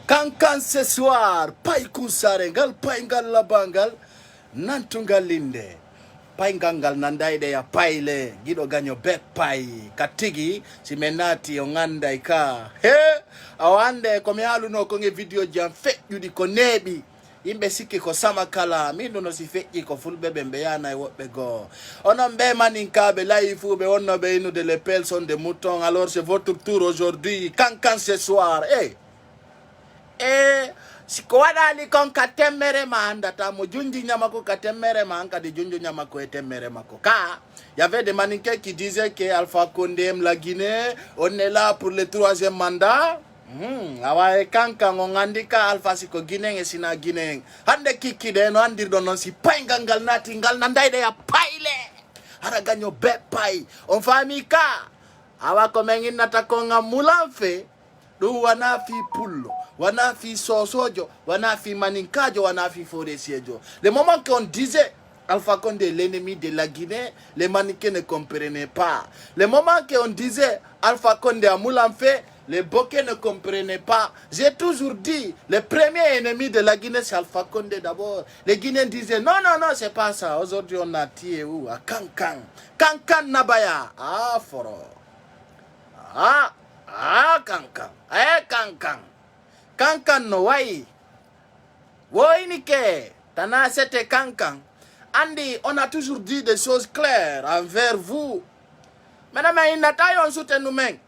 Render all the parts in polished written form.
Kankan ce soir, paiku sarengal, paingal labangal, nantungalinde. Paingangal nandaide ya paile, gido ganyo bet pai, katigi, simenati onganda ika. He, awande komealu no konge video jam fake yudi konebi. Imbe siki ko samakala, mindo no si fake ko fulbe bembeyana wope go. On be maninkabe live be on be inu de lepel son de mouton. Alors c'est votre tour aujourd'hui. Kankan ce soir, hey. Sikoada li kon katemere manda ta mo junji nyama ko katemere manka di junju nyama ko etemere mako ka. Il y avait des mannequins qui disaient que Alpha Condé aime la Guinée, on est là pour le 3e mandat. Awa kanka ngandika Alpha siko Guinée sina Guinée. Hande kiki de no andir don si paingangal nati ngal nandaide ya paile. Haraganyo be pai. On famika. Awa komengin natakonga mulanfe. Do wanafi pullo, wanafi sosojo, wanafi maninkajo, wanafi foresiejo. Le moment qu'on disait Alpha Condé l'ennemi de la Guinée, les mannequins ne comprenaient pas. Le moment qu'on disait Alpha Condé à Moulanfé, les bokeh ne comprenaient pas. J'ai toujours dit, le premier ennemi de la Guinée, c'est Alpha Condé d'abord. Les Guinéens disaient, non, non, non, c'est pas ça. Aujourd'hui, on a tiré où? À Kankan. Kankan Nabaya. Ah, foro. Kankan. Kankan. Kankan no wai. Woinike. Tana c'était Kankan. Andy, on a toujours dit des choses claires envers vous. Madame, il n'a pas eu soutien nous mêmes.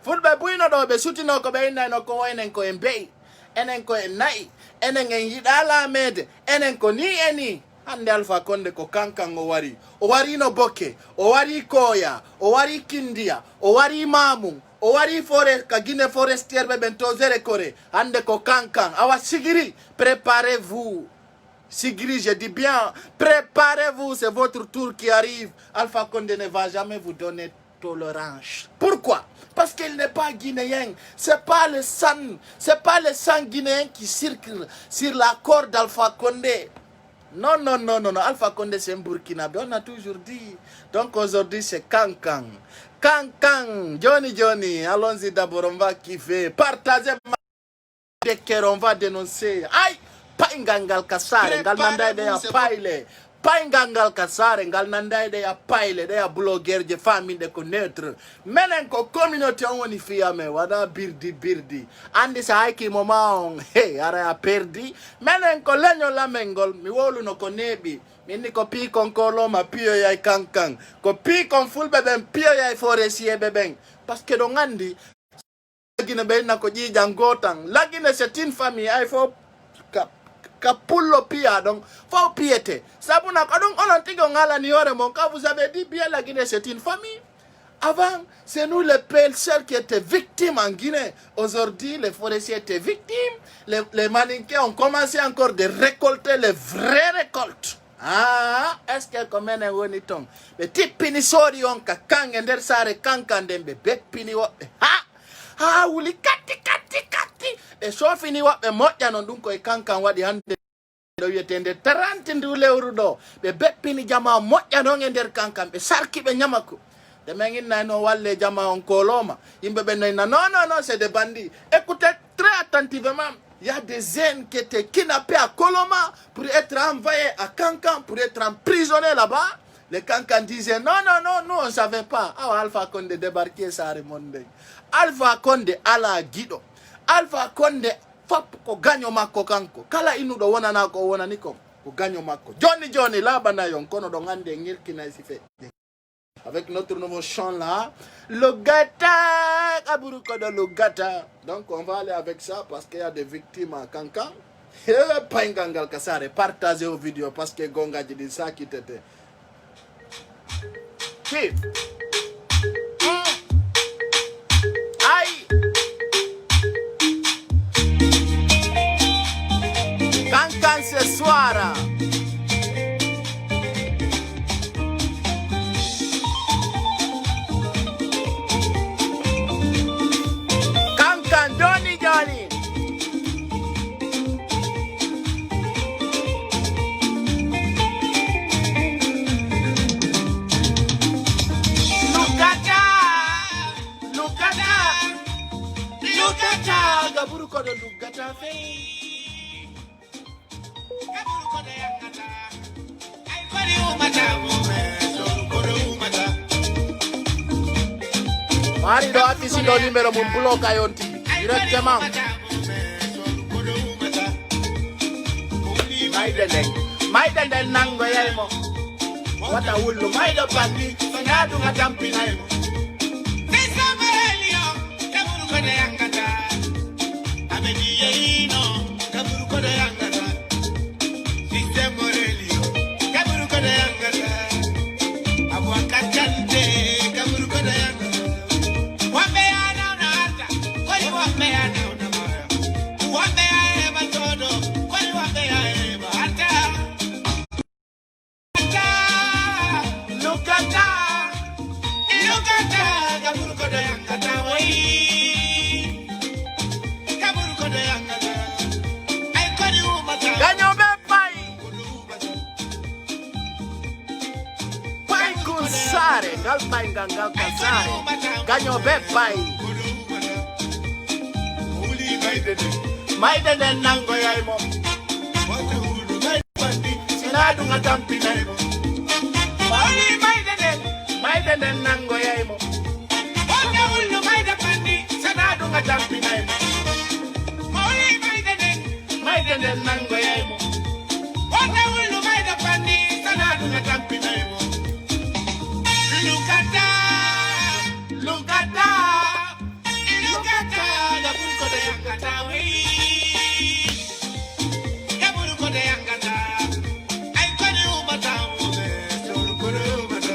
Football buino do be soutien ko be ina no ko enen ko embe. Enen ko enai. Enen en yidala med. Enen ko ni eni. Ande Alpha Condé ko Kankan o wari. O wari no boke. O wari koya. O wari kindia. O wari mamu. O wari forest ka Guinée forestière be bento zere kore. Ande ko Kankan. Awa sigiri. Préparez-vous. Sigiri, je dis bien. Préparez-vous. C'est votre tour qui arrive. Alpha Condé ne va jamais vous donner tolérance. Pourquoi? Parce qu'il n'est pas guinéen. C'est pas le sang guinéen qui circule sur la corde d'Alpha Condé. Non, non, non, non, non. Alpha Condé, c'est un Burkinabé. On a toujours dit. Donc aujourd'hui, c'est Kankan. Kankan. Johnny. Allons-y d'abord, on va kiffer. Partagez ma... On va dénoncer. Aïe! Paingangal kasare. Ngal nandaide ya paile. Paingangal kasare. Ngal nandaide ya paile. De ya blogueur de famille de connaître. Menen ko communauté on y fiame. Wada birdi. Andi sa haiki moment. Hey, ara ya perdi. Menen ko lenyo la mengol. Mi wolu no konebi. Mini ko pi kon koloma pio ya Kankan. Ko pi kon full beben pio ya forestier beben. Parce que don andi. Lagine be na ko ji jangotang. Lagine c'est une famille. Il faut Kapullo pia donc faut piété. Sabuna donc on antigo ngala ni ore mon quand vous avez dit bien la Guinée c'est une famille. Avant, c'est nous les seuls qui étaient victimes en Guinée. Aujourd'hui, les forestiers étaient victimes. Les mannequins ont commencé encore de récolter les vraies récoltes. Ah, est-ce que comme un woniton? Le type pinisori on ka kangender sare kankandembe bet pini wo. Ah, wuli kati. E so fini wa be moja no dunko e Kankan wadi hande do yetende 30 ndule urudo be beppini jama moja no ngender Kankan be sarki be nyamako de mengin na no walle jama on koloma imbe be no non c'est des bandits. Écoutez très attentivement, il y a des jeunes qui étaient kidnappés à Koloma pour être envoyés à Kankan pour être emprisonnés là-bas. Les Kankan disaient non, nous on savait pas. Ah, Alpha Condé débarqué ça remonde. Alpha Condé ala Guido. Alpha Condé fap ko ganyo mako kanko. Kala inu do wona na ko wona niko ko ganyo mako. Johnny laba na yon kono do ngande ngir kina sife. Avec notre nouveau chant là, Logata, Kaburuko de Logata. Donc on va aller avec ça parce qu'il y a des victimes à Kankan. Paingangal Kasare, partagez vos vidéos parce que Gonga dit ça qui t'était. Aïe! kaburu ko do gata fe kaburu ko de yakata ay kwari umata mari do afisi do numero mun bloka yonti directement mai denden nango yaymo wata wullu mai do pandi ngadu ngatampi naymo Besamelio kaburu ko de yakata abedi yino kaburu ko de yakata Besamelio kaburu ko de yakata abwakatante kaburu ko de yakata Galpai gangal kasare ganyo bepai mai denden nango yaymo sinadu ngatampi naymo mai denden nango yaymo wanda wullu mai da pandi sinadu ngatampi naymo mai denden nango yaymo wanda wullu mai da pandi sinadu ngatampi naymo Lukata, kaburu ko de yakata we. Kaburu ko de yakata, ay kwani umata ube, kaburu ko de umata.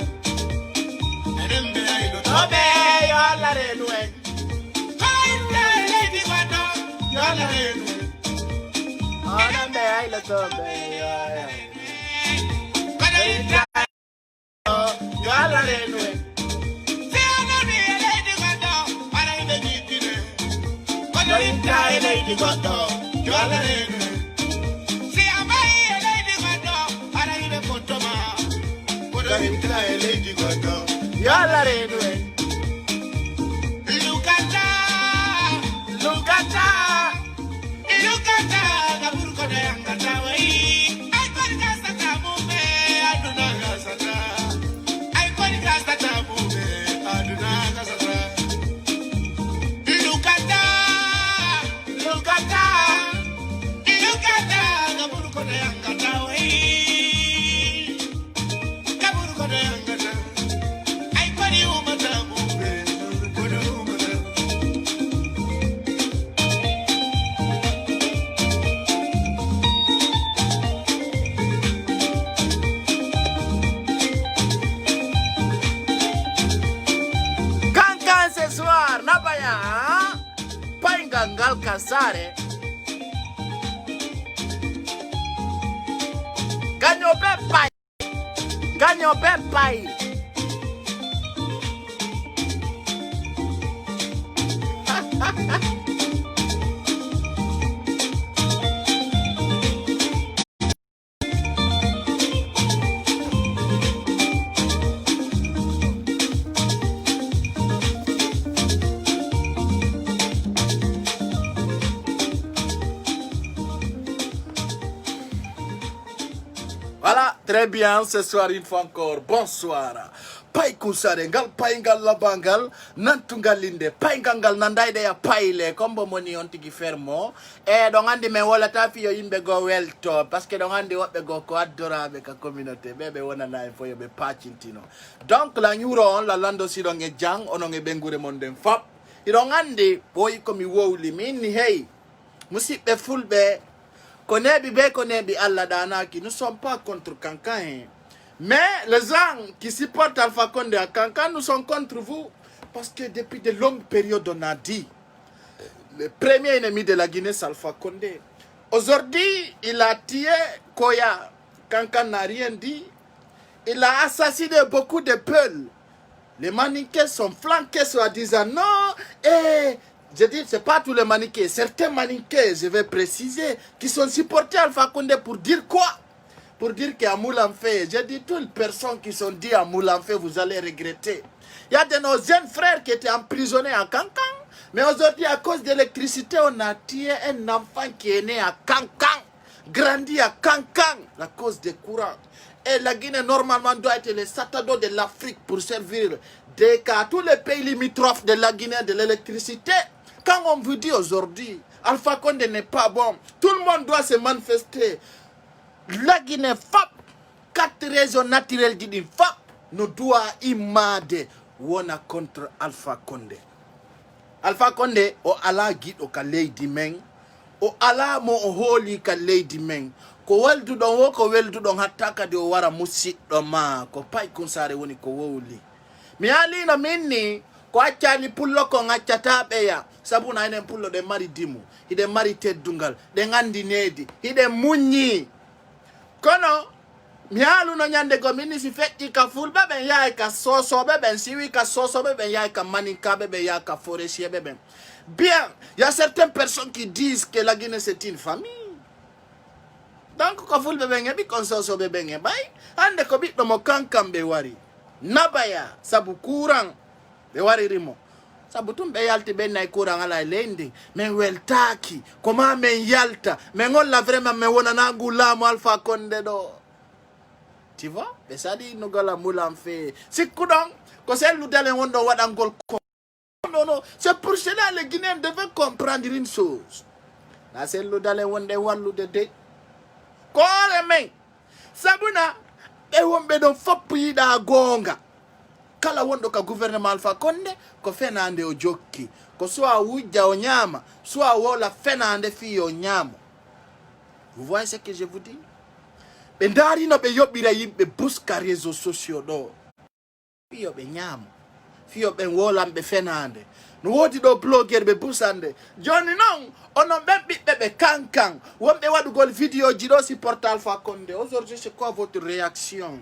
Erembe ay lo tobe, yo la renue. Kaita lady wano, yo la renue. Erembe ay lo tobe, yo la renue. Yo la renue. Lady Godo, you are the see, I'm a lady Godo, and I even put to my Lady Godo, you are the look at that, kaburu ko de yakata we. I got casta move, I do not casta. I got casta move, I do not casta. Gangal Casare Ganyo Pepai Voilà, très bien, ce soir une fois encore, bonsoir. Pai kusare ngal pai ngal labangal nantungal linde pai ngal nandai de ya paile kombo moni on tigi fermo e do ngandi me wala tafi yo yimbe go welto parce que do ngandi wobbe go ko adorabe ka communauté bebe wona na fo yo be pacintino donc la nyuro on la lando si do nge jang ono nge bengure mon dem fap ido ngandi boy komi wowli min hey musibbe fulbe konebi Allah danaki, nous ne sommes pas contre Kankan. Mais les gens qui supportent Alpha Condé à Kankan, nous sommes contre vous. Parce que depuis de longues périodes, on a dit, le premier ennemi de la Guinée, c'est Alpha Condé. Aujourd'hui, il a tué Koya. Kankan n'a rien dit. Il a assassiné beaucoup de peuples. Les Maniqués sont flanqués, soi-disant, non, je dis, ce n'est pas tous les Maniqués. Certains Maniqués, je vais préciser, qui sont supportés Alpha Condé pour dire quoi? Pour dire qu'à Moulanfé, j'ai dit, toutes les personnes qui sont dites à Moulanfé, vous allez regretter. Il y a de nos jeunes frères qui étaient emprisonnés à Kankan. Mais aujourd'hui, à cause de l'électricité, on a tué un enfant qui est né à Kankan, grandi à Kankan, à cause des courants. Et la Guinée, normalement, doit être le satado de l'Afrique pour servir des cas, tous les pays limitrophes de la Guinée de l'électricité. Quand on vous dit aujourd'hui, Alpha Condé n'est pas bon, tout le monde doit se manifester. La Guinée, FAP, 4 raisons naturelles d'une FAP, nous doit imade, wona contre Alpha Condé. Alpha Condé, o ala guide o ka leydi men, o ala mo o holi ka leydi men. Ko weldu don wo ko weldu don hatta kadi o wara musiddo ma ko pay kunsare woni ko wowli. Mi alino minni ko accani pullo ko ngaccata beya sabuna enen pullo de mari dimu, hide mari teddungal, de ngandi nedi, hide munyi. Kono mi aluno nyande go minni si fetti ka fulbe ben yaay ka sosobe ben siwi ka sosobe ben yaay ka maninkabe ben yaay ka forestier ben. Bien, il y a certaines personnes qui disent que la Guinée c'est une famille. Donc, quand vous le bébé, bi konsoso bébé, bay, ande ko bit no mo kankam be wari. Nabaya, sabu kurang be wari rimo. Sabu tum be yalti ben nay kurang ala lendi, men weltaki, koma men yalta, men ngolla vraiment men wona nangu lamu Alpha Condé do. Tu vois? Be sadi no gala mulam fe. Sikudong, ko sel lu dalen wondo wadangol ko. Non, c'est pour cela les Guinéens devaient comprendre une chose. La sel lu dalen wonde wallu de kore men sabuna e wombe don foppi da gonga kala wondo ka gouvernement Alpha Condé ko fenande o jokki ko soit wujja o nyama soit wola fenande fi o nyamo. Vous voyez ce que je vous dis? Be ndari no be yobira yimbe buska réseaux sociaux do fi o be nyamo fi o be wola be fenande no wodi do blogger be busande joni non ono bebbe be kankan wombe wadugol vidéo jido si porte Alpha Condé. Aujourd'hui c'est quoi votre réaction?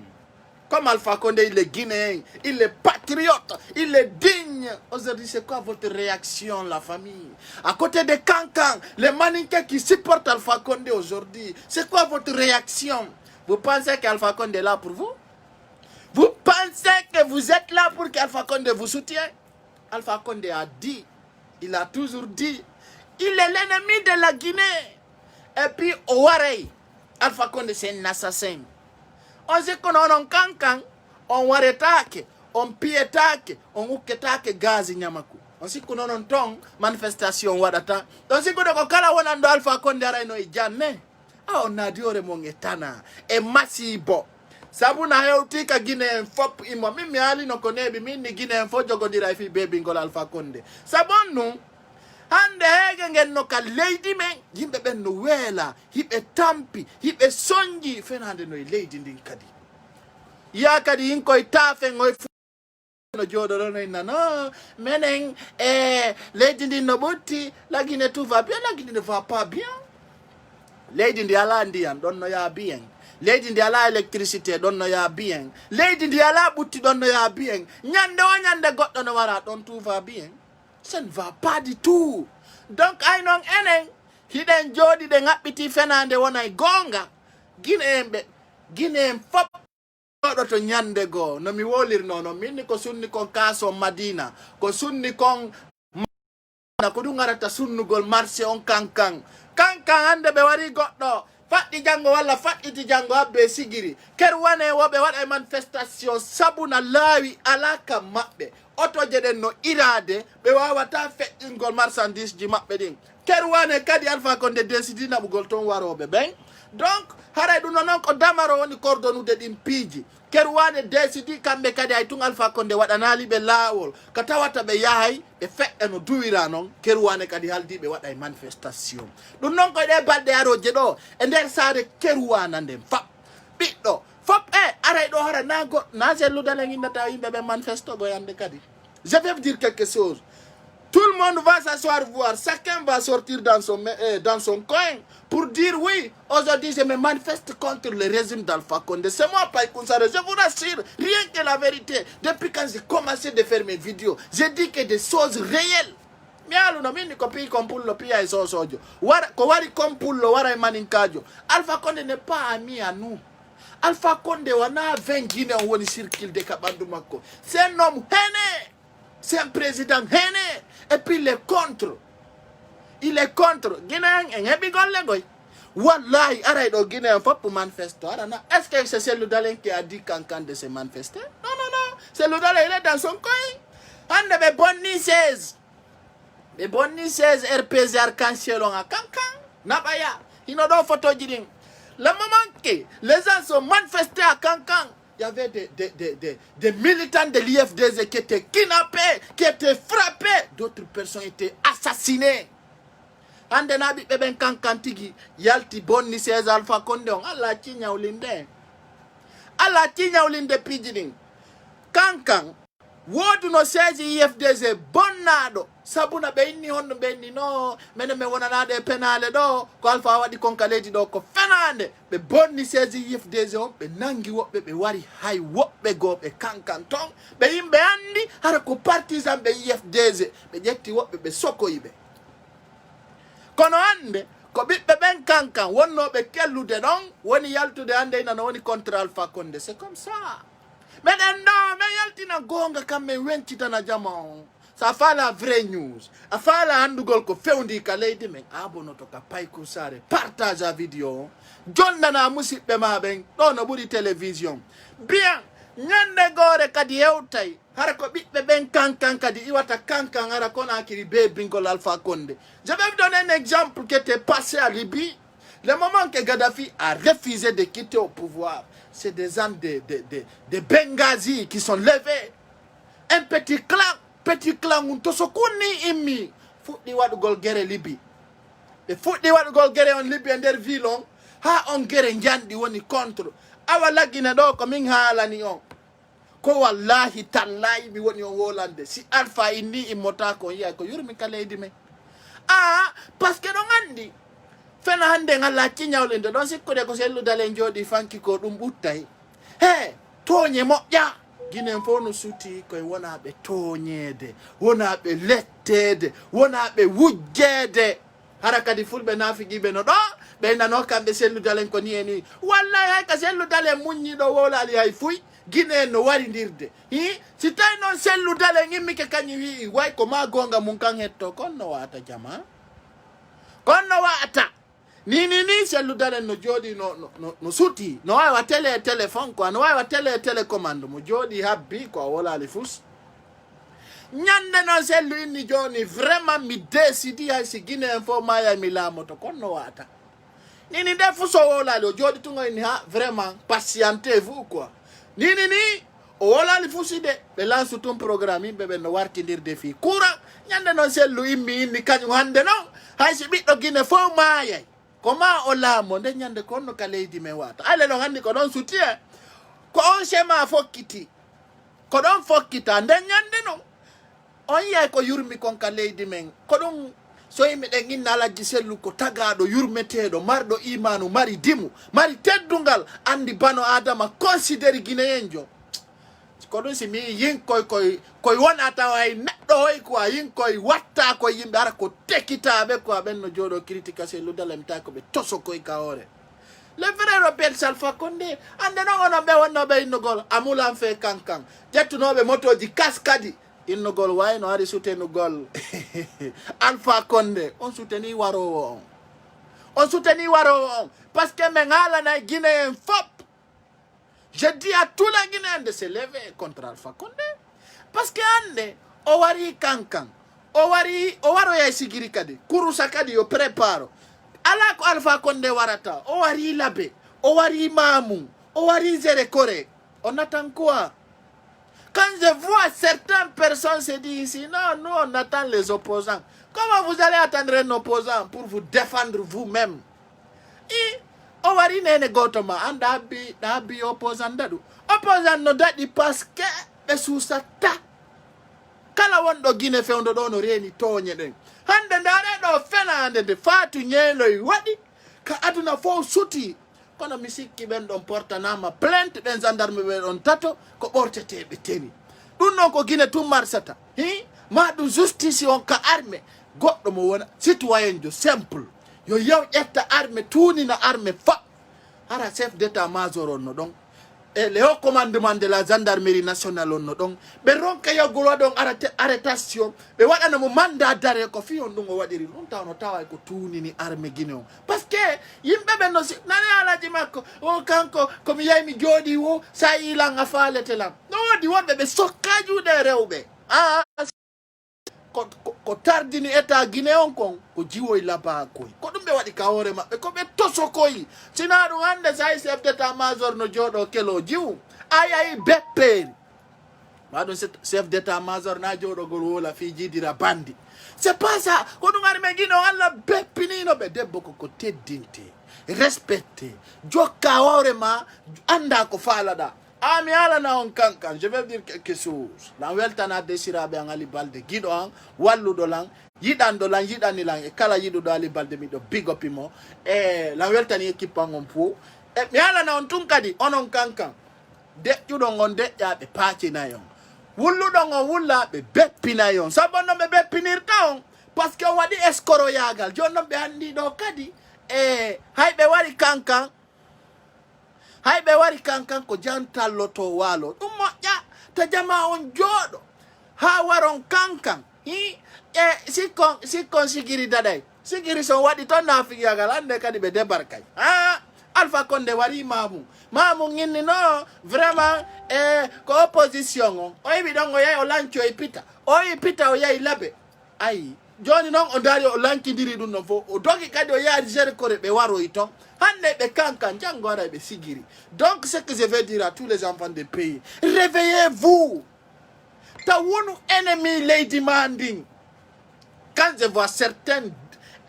Comme Alpha Condé il est guinéen, il est patriote, il est digne. Aujourd'hui c'est quoi votre réaction la famille? À côté de Kankan, les mannequins qui supportent Alpha Condé aujourd'hui, c'est quoi votre réaction? Vous pensez qu'Alpha Condé est là pour vous? Vous pensez que vous êtes là pour qu'Alpha Condé vous soutienne? Alpha Condé a dit, il a toujours dit, il est l'ennemi de la Guinée. Et puis, au Warey, Alpha Condé c'est un assassin. On sait qu'on a un cancan, on waretake, on pietake, on uketake gazi nyamaku. On sait qu'on a un ton, manifestation wadata. On sait qu'on a un kala wanando Alpha Condé araino ijane. Ah, on a dit ore mongetana. Et massibo. Sabu na heutika Guinée fop imo mimi ali no konebi mini Guinée fo jogo dira fi baby ngol Alpha Condé sabonu hande hege ngen no ka lady men yimbe ben no wela hibe tampi hibe sonji fenande no lady ndin kadi ya kadi in koy tafe ngoy no jodo no nana menen lady ndin no botti la Guinée tout va bien, la Guinée ne va pas bien. Lady ndi ala ndian don no ya bien. Lady ndi ala électricité don no ya bien. Lady ndi ala bouti don no ya bien. Nyande o nyande goddo no wara don tout va bien. Ça ne va pas du tout. Donc ay non enen hiden jodi de ngabbiti fenande wonay gonga Guinée fop do to nyande go no mi wolir no minni ko sunni kon kaso Madina ko sunni kon na ko dungarata sunnugol marché on kankan hande be wari goddo fatti jango walla fattiti jango abbe sigiri kerwane wobe wada manifestation sabuna lawi alaka mabbe oto jeden no irade be wawata feddingol marchandise ji mabbe din kerwane kadi Alpha Condé décidi na bugol ton warobe ben. Donc haray dun non ko damaro woni cordonude din piiji kerwane décidi kambe kadi ay tun Alpha Condé wadanali be lawol ka tawata be yahay be fedde no duwira non kerwane kadi haldi be waday manifestation dun non ko de balde aroje do e nder saare kerwana ndem fap biddo fop aray do hara nago na selu dala ngindata yimbe be manifesto go yande kadi. Je vais vous dire quelque chose. Tout le monde va s'asseoir voir. Chacun va sortir dans son coin pour dire oui, aujourd'hui je me manifeste contre le régime d'Alpha Condé. C'est moi, Paï Kounsare, je vous rassure, rien que la vérité. Depuis quand j'ai commencé de faire mes vidéos, j'ai dit que des choses réelles. Mialu no mini kopi kompullo pia isosojo. Ko wari kompullo wara maninkajo. Alpha Condé n'est pas ami à nous. Alpha Condé wana 20 Guinéens woni circle de Kabandou Mako. C'est un homme haineux. C'est un président haineux. Et puis il est contre. Il est contre. Guinéen, il y a des gens. Wallahi, arrête au Guinéen pour manifester. Est-ce que c'est le Dalen qui a dit Kankan de se manifester? Non, non, non. C'est le Dalen, il est dans son coin. On a des bonnes 16. Les bonnes 16 RPZ arc-en-ciel à Kankan. Nabaya. Il n'y a pas de photo. Le moment que les gens sont manifestés à Kankan, il y avait des militants de l'IFDZ qui étaient kidnappés, qui étaient frappés. D'autres personnes étaient assassinées. Ande nabi beben Kankan yalti bonni 16 Alpha Condé on alla tinya ulinde. Alla tinya ulinde pidjinin. Kankan wodu no 16 IFDZ bonnado sabuna be inni honno be inni no mene me wonana de penale do ko Alpha wadi konkaleti do ko fenande be bonni 16 IFDZ on be nangi wobbe be wari hay wobbe go be Kankan ton be yimbe andi hara ko partisan be IFDZ be jetti wobbe be sokoyibe kono ande ko bibbe ben Kankan wonno be kellude don woni yaltude ande ina no woni contre Alpha Condé. C'est comme ça. Mais non, mais yaltina gonga kambe wencitana jamon. Ça fait la vraie news. A fait la handugol ko fewndi ka leydi men abono to ka payku sare partage la vidéo. Jonnana musibbe ma ben do no buri télévision. Bien, nyande gore kadi hewtay hara ko bibbe ben Kankan kadi iwata Kankan hara kona kiri be bingol Alpha Condé. Je vais vous donner un exemple qui était passé à Libye. Le moment que Gaddafi a refusé de quitter au pouvoir, c'est des gens de Benghazi qui sont levés. Un petit clan, un tosokuni imi. Fouti wadu golgere Libye. Et fouti wadu golgere en Libye en der vilon. Ha on gere njandi woni contre. Awa lagina do ko min halani on. Ko wallahi tallahi mi woni on Hollande. Si Alpha inni imota ko yiya ko yurmi kaleydi me. Ah, parce que non andi. Fena hande ngala kinyawlende don sikkude ko sellu dalen jodi fanki ko dum buttay. He, toñe moƴƴa. Guinéen fo no suti koye wonaɓe toñede, wonaɓe lettede, wonaɓe wujjede. Hara kadi fulɓe nafigiɓe no ɗo ɓe nano kamɓe sellu dalen ko ni e ni. Wallahi hay ka sellu dalen muññiɗo wolali hay fuy. Guinéen no warindirde. Si tawi noon sellu dalen immike kañum wi way ko ma gonga mum kan hetto kon no wata jama. Kon no wata. Ni sellu dalen no jodi no suti no wa téléphone quoi no wa télécommande mo jodi habbi ko wala li fus nyande no sellu inni joni vraiment mi décidi ay si Guinéen fo maya mi la moto kon no wata ni defu so wala lo jodi tungo ni ha vraiment patientez-vous quoi ni o wala li fuside be lance tout programme be no wartindir de fi courant nyande no sellu immi inni kanyu hande no hay si biddo Guinée fo maya. Comment on l'a monté nyande kono kaleydi me wata ale no handi ko don soutien ko on chema fokiti ko don fokita nde nyande no on yey ko yurmi kon kaleydi men ko don so yimɓe ɗen inna alhaji sellu ko tagaɗo yurmeteɗo marɗo imanu mari dimu mari teddungal andi bano adama considéri guinéen jo ko ɗum si mi yinkoy koye wonata way neɗɗo hoy quoi yinkoye watta koye yimɓe ara ko tekkitaɓe quoi ɓen no jooɗo critique sellu dalem tawi koɓe toso koye ka hoore le vrai rebelle Alpha Condé ande noon onon ɓe wonnoɓe innugol amulan fe Kankan jettunoɓe motoji kaskadi innugol way no ari soutenugol Alpha Condé on souteni warowo on par ce que min haalanayi Guinéen fop. Je dis à tous les Guinéens de se lever contre Alpha Condé. Parce que ande, o wari Kankan, o waro ya sigiri kadi, kurusa kadi yo preparo. Ala ko Alpha Condé warata, o wari Labe, o wari Mamou, o wari Zérékoré. On attend quoi? Quand je vois certaines personnes se dire ici, non, nous on attend les opposants. Comment vous allez attendre un opposant pour vous défendre vous-même? O wari nene goto ma anda bi opposant dadu opposant no dadi parce que be susata kala wondo Guinée fewndo do no reni toñe den hande ndare do fenande de fatu ñeeloy wadi ka aduna fo suti kono mi sikki ben don portanama plainte ben gendarme be don tato ko borteteɓe teni ɗum non ko Guinée tum marsata ma ɗum justice on ka armé goɗɗo mo wona citoyen jo simple yo yew ƴetta armé tuunina armé fa hara chef d'état major on no ɗon et le haut commandement de la gendarmerie nationale on donc be ronka yagolo donc arrestation be wadana mo mandat d'arrêt ko fi on dungo wadiri on tawno tawa ko tuuni ni armée guinéen parce que yimbe be no nani alaji makko o kanko ko mi yaymi jodi wo sa ila nga falete lam no di wonbe be sokkaju de rewbe ko tardini état guinéen kon ko jiwoy laba koy ko dum be wadi ka hore mabbe ko be toso koy sina dum hande say chef d'état major no jodo kelo jiw ay bepperi madon chef d'état major na jodo gol wola fi jidira bandi c'est pas ça ko dum ari me guino alla beppini no be debbo ko teddinte respecté jokka hore ma anda ko falada ami ala na on kankan je vais dire quelque chose la weltana desira be ngali balde gido an wallu do lan yidan yidan e kala yido do ali balde mi do big up mo e la weltani équipe ngom po e mi ala na on tunkadi onon kankan de judo ngon de ya be paati na yon wullu do ngon wulla be beppina yon sabono be beppinir taon parce que wadi escoro yagal jonno be andi do kadi e haybe wari kankan haybe wari kankan ko jantal loto walo dum moƴƴa to jama on jodo ha waron kankan sikkon sigiri daday sigiri son wadi ton nafi yagal ande kadi be debarkay Alpha Condé wari mamu nginni no vraiment ko opposition o yibi don o yay o lancho e pita o yay labe ay joni non o dari o lankidiri dum no fo o dogi kadi o yaari gere kore be waro iton hande be kankan jangora be sigiri. Donc ce que je veux dire à tous les enfants du pays, réveillez-vous. Tawunu ennemi lady demanding. Quand je vois certains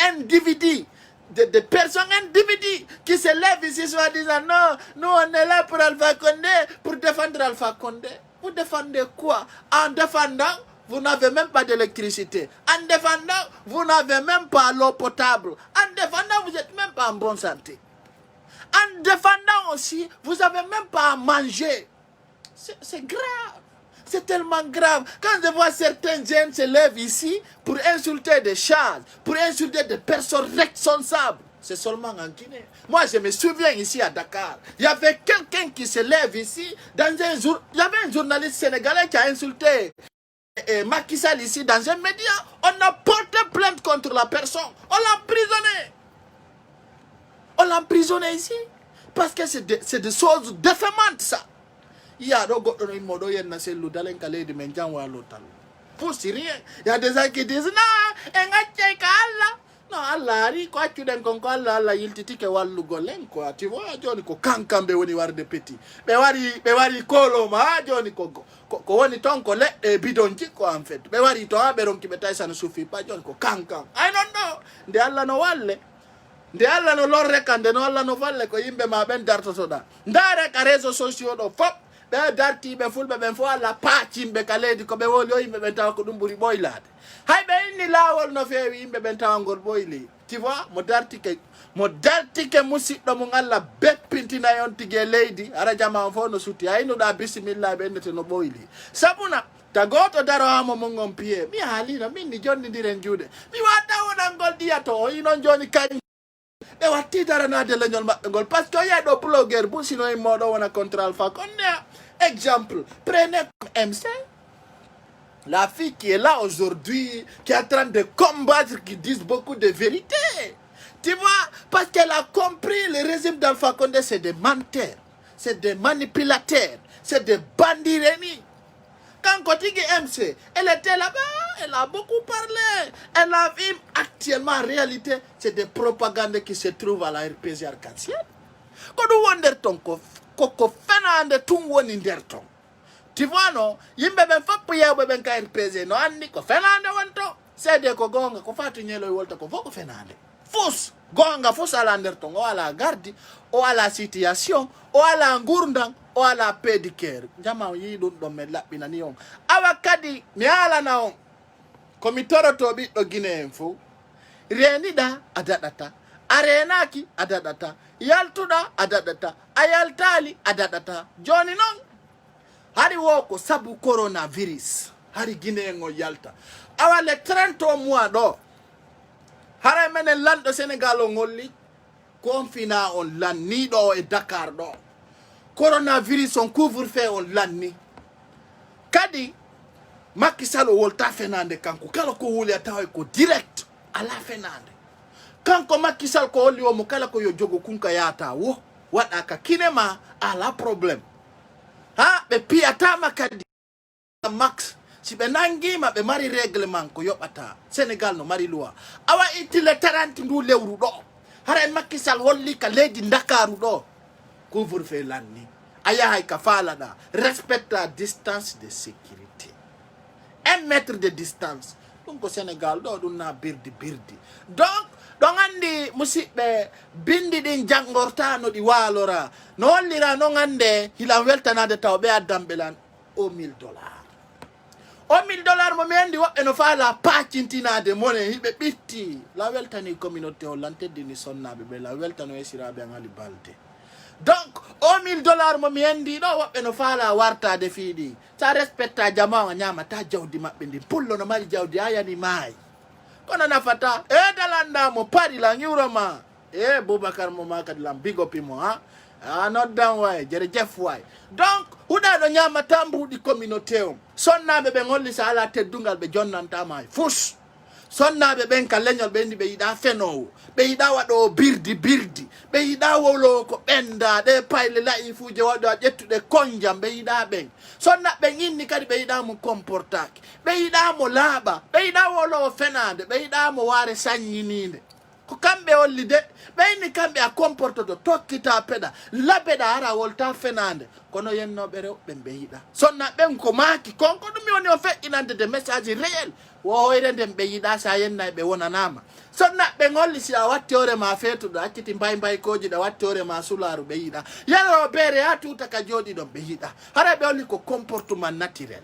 individus, des personnes individus qui se lèvent ici soit disant non, nous on est là pour Alpha Condé, pour défendre Alpha Condé. Vous défendez quoi? En défendant, vous n'avez même pas d'électricité. En défendant, vous n'avez même pas l'eau potable. En défendant, vous n'êtes même pas en bonne santé. En défendant aussi, vous n'avez même pas à manger. C'est grave. C'est tellement grave. Quand je vois certains jeunes se lèvent ici pour insulter des chats, pour insulter des personnes responsables, c'est seulement en Guinée. Moi, je me souviens ici à Dakar, il y avait quelqu'un qui se lève ici, il y avait un journaliste sénégalais qui a insulté Macky Sall ici dans un média. On a porté plainte contre la personne. On l'a emprisonné. On l'a emprisonné ici. Parce que c'est des choses défamantes, ça. Il y a des pour Syrien. Il y a des gens qui disent non, non, Allah, quoi, tu n'es qu'un Allah, il te dit que wallu golen, quoi. Tu vois, Johnny, ko kankambe woni war de petit. Be wari koloma, Johnny, ko woni ton ko le bidonji, quoi, en fait. Be wari to beron ki betay ça ne suffit pas, Johnny, ko kankam. I don't know. De Allah no walle. De Allah no lorre kande no Allah no valle ko yimbe ma ben darto soda. Ndare ka réseaux sociaux do fop. Be darti be fulbe ben fo alla paati be kaledi ko be woli yimbe ben taw ko dum buri boylade. Hay be inni lawol no fewi yimbe ben taw ngol boyli. Tu vois mo darti ke musiddo mo Allah beppintina yon tige leydi ara jama fo no suti ay no da bismillah be ndete no boyli. Sabuna tagoto daro amo mo ngom pied mi halina min ni jonni diren juude mi wata wona ngol diato o ino joni kañ e watti dara na de lañol mabbe ngol parce que ya do blogger bu sino e modo wona contre Alpha Condé. Exemple, prenez MC, la fille qui est là aujourd'hui, qui est en train de combattre, qui dit beaucoup de vérité. Tu vois, parce qu'elle a compris le régime d'Alpha Condé, c'est des menteurs, c'est des manipulateurs, c'est des bandits réunis. Quand Kotigi MC, elle était là-bas, elle a beaucoup parlé. Elle a vu actuellement, en réalité, c'est des propagandes qui se trouvent à la RPG Arc-en-Ciel. Quand on wonder ton koko fenande tung woni nderton. Tu vois non, yimbe ben fop yew ben ka RPG no andi ko fenande wonto. Sede ko gonga ko fatu nyelo wolta ko foko fenande. Fus gonga fus ala nderton o ala gardi o ala situation o ala ngurdang o ala pedicure. Jama yi dum do me labbina ni on. Awa kadi mi ala na on. Komi toroto bi do Guinée fu. Renida adadata. Arenaki adadata. Yaltuda adadata. Ayaltali adadata. Johnny non. Hari woko sabu coronavirus. Hari Guinée ngo yalta. Awa le 30 mois do. Hari mene lando Sénégal ngoli. Confina on lan ni do e Dakar do. coronavirus on couvre-feu on lanni kadi Macky Sall o wolta fenande kanko kala ko wuli atawa ko direct ala fenande kanko Macky Sall ko woli o mo kala ko yo jogo kunka yata wo wada ka kinema ala problem ha be piatama kadi max si be nangima be mari règlement ko yobata Sénégal no mari loi awa itile 30 ndu lewru do hara Macky Sall holli ka leydi Dakaru do couvre-feu lanni aya hay ka falada respecte la distance de sécurité 1 mètre de distance donc au Sénégal do dum na birdi donc don andi musibbe bindi din jangortano di walora no hollira no ngande hila weltanade tawbe addambelan au $1000 o $1000 mo mendi wobbe no fala pacintina de money hibe bitti la weltani communauté o lanteddi ni sonnabe be la weltano esirabe ngali balde donc o $1000 mo mendi do wobbe no fala warta de fiidi ta respecta jamaa nyama ta jawdi mabbe ndi pullo no mari jawdi ayani mai kono nafata dalanda mo pari la nyurama Boubacar mo makadi lam big up mo ha not down way jere Jeff way donc huda do nyama tambu di communauté o sonnabe be ngolli sala teddungal be jonnanta may fus sonnabe ben ka leñol be ndi be yida feno be yida wado birdi be yida wolo ko benda de payle la ifuje wado jettude konjam be yida ben sonna be inni kadi be yida mo comportaki be yida mo laba be yida wolo fenade be yida mo ware sanyininde ko kambe olli de be inni kambe a comporto do tokkita peda labeda ara wolta fenande kono yenno be rew be yida sonna ben ko maki konko dum woni o fe inande de message réel wo irende be yida sa yenna be wonanama sonna be ngolli si a watti ore ma fetu do acciti mbay koji da watti ore ma sularu be yida yalo bere atuta ka jodi do be yida hara be olli ko comportement naturel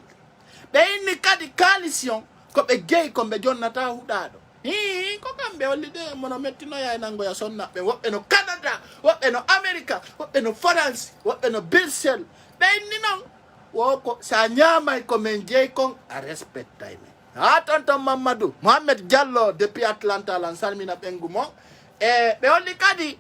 be inni kadi coalition ko be gay ko be jonnata hudado ko kambe olli de mono mettino ya nango ya sonna be wobbe no Canada wobbe no America wobbe no France wobbe no Brussels be inni non wo ko sa nyama ko men jey kon a respecta me tonton Mamadou Mohamed Diallo depuis Atlanta lan salmina bengumo be olli kadi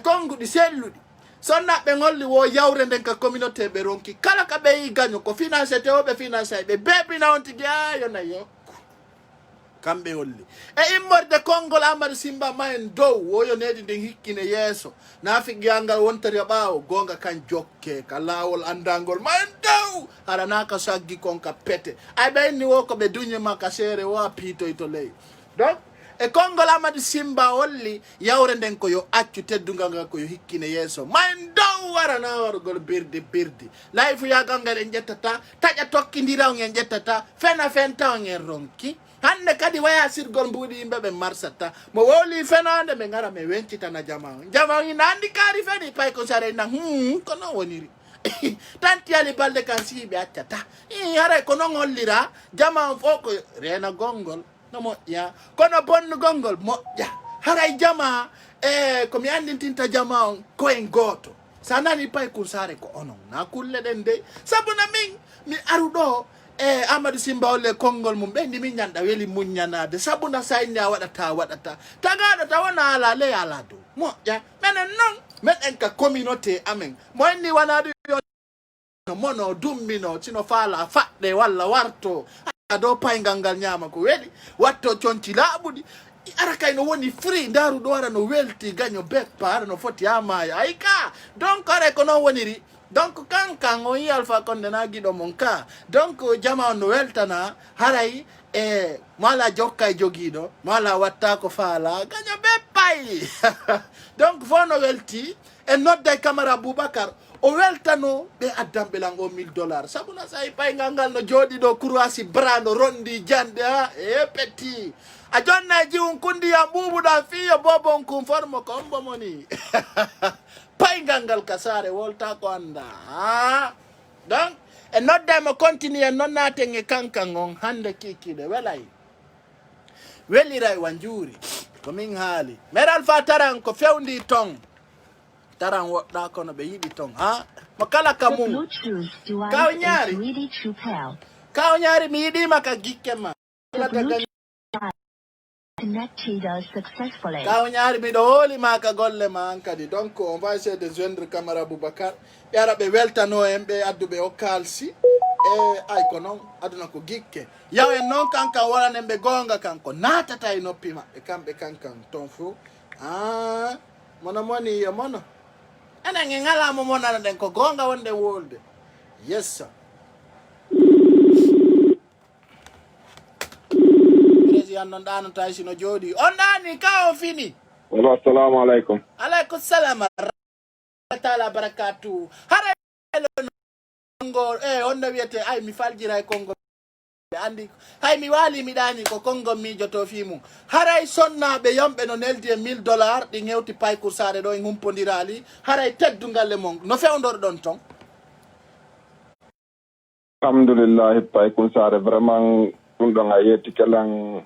kongu di selludi sonna be ngolli wo yawre den ka communauté be ronki kala ka be ganyo ko finance te obe finance be bebi na on tiga yo na yo kambe holli immorde Kongol Amadou Simba mayen dow woyo nedi den hikkine yeso nafi gyangal wontari baawo gonga kan jokke ka lawol andangol mayen dow ara naka saggi konka pete ay be ni wo ko be dunye maka sere wa pito ito ley donc Kongol Amadou Simba holli yawre den ko yo accu teddunga ko yo hikkine yeso mayen dow wara na wargol birdi life ya gangal en jettata taja tokkindira on en jettata fenta on en ronki hande kadi waya sirgol mbudi imbe be marsata mo woli fenande me ngara me wencita na jama nandi kari feni pay ko sare na ko no woniri tanti ali balde kan si be accata hara ko no ngollira jama foko rena gongol no mo ya kono bonnu gongol mo ya hara jama ko mi andintinta jama ko en goto sanani pay ko sare ko onon na kulle den de sabuna min mi arudo Amadou Simba ole Kongol mum be ndimi nyanda weli munyanade sabuna saynya wadata tagado tawana ala le ala do mo ya menen non men enka communauté amen mo ni wanadu no mono dummino tino fala fadde walla warto ado payngal nyama ko wedi watto chonti labudi araka no woni free ndaru do wara no welti ganyo bek par no foti amaya aika donc are ko no woniri donc kan o yi Alpha Condé na gido monka donc jama no weltana haray mala jokka jogido mala watta ko fala ganyo be pay donc fono welti nodda camera Boubacar o weltano be addambe lango $1000 sabuna say pay ngal no jodi do kurwasi brando rondi jande petit a jonna jiwun kundi ya bubu da fiyo bobo conforme ko moni pay ngal kasare wolta ko anda donc nodda mo continue non natenge kankangon hande kikide welay weliray wanjuri ko min haali meral fa taran ko fewndi ton taran wodda kono be yidi ton mo kala kamum kaw nyaari mi yidi maka gikke ma connected us successfully. Quand on arrive de holi maka golle ma ankadi. Donc on va essayer de joindre Camara Boubacar. Yara be weltano embe addu be okalsi. Ay ko non aduna ko gikke. Yaw en non kankan wala nembe gonga kanko natata e noppi mabbe kambe kankan ton fu. Ah, mono moni yo mono. Ena ngala mo mona den ko gonga wonde wolde. Yes sir. Non dano taisi no jodi on dani ka o fini. Assalamu alaikum. Alaikum salam taala barakatu. Hare Kongo on wiete ay mi faljira e Kongo andi hay mi wali mi dani ko Kongo mi joto fimu haray sonnaɓe yomɓe no neldi e $1000 ɗi ngewti paykour sare ɗo e humpodirali haray teddungalle mon no fewdor ɗon ton. Alhamdulillah paykour sare vraiment ɗum ɗon a yetti kelan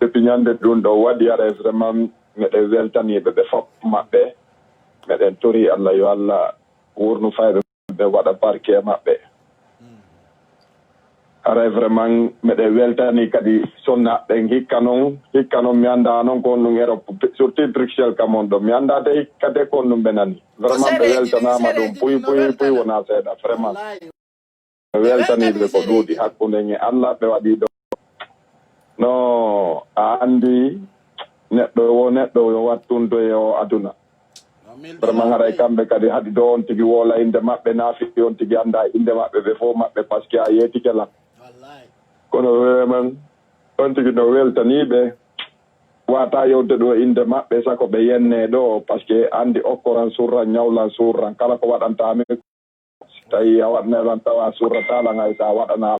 depuis ñande ɗum ɗo waɗi ara vraiment meɗen weltaniɓe ɓe fof maɓɓe meɗen tori Allah yo Allah wurnu fayɓe ɓe waɗa barke maɓɓe ara vraiment meɗen weltani kadi sonnaɓe hikka noon mi anda noon ko ɗum Europe surtout Bruxelles kam on ɗo mi anda de hikkade ko ɗum ɓe nani vraiment ɓe weltanama ɗum puy wona seeɗa vraiment ɓe weltaniɓe ko ɗuuɗi hakkude e Allah ɓe waɗi ɗo no a andi neɗɗo yo wattundo e o aduna vraiment haray kamɓe kadi haɗi ɗo on tigi woola inde maɓɓe naafi on tigi anda inde maɓɓe ɓe fof maɓɓe par ce que a yeetike lan kono vraiment on tigi no weltaniɓe wata yewde ɗo inde maɓɓe sako ɓe yenne ɗo par ce que andi okkoran surran ñawlan surran kala ko waɗantami tawi a waɗnelan tawa surratalan hay sa waɗana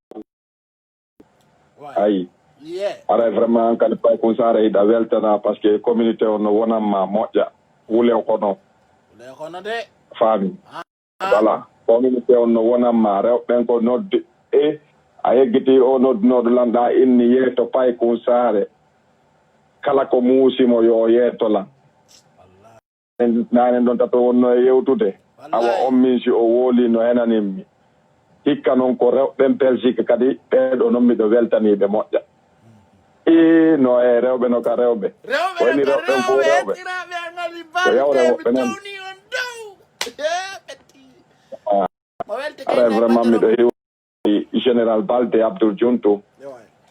ayi ara vraiment kadi paykour sare yiɗa weltana par ce que communauté o no wonanma moƴƴa wule kono faami voilà communauté on no wonanma rewɓen ko nodde a yeggiti o noddunoɗo lanɗa inni yeeto paykour sare kala ko muusimo yo yeeto lan nanen ɗon tato wonno e yewtude awa on min si o wooli no henaninmi hikka noon ko rewɓen Belgique kadi ɓeɗo noon miɗo weltaniɓe moƴƴa no e rewɓe no ka rewɓe woni rewɓen fof rewɓe ko yawre woɓɓe nen ara vraiment miɗo hewi général Balde Abdoul Diountou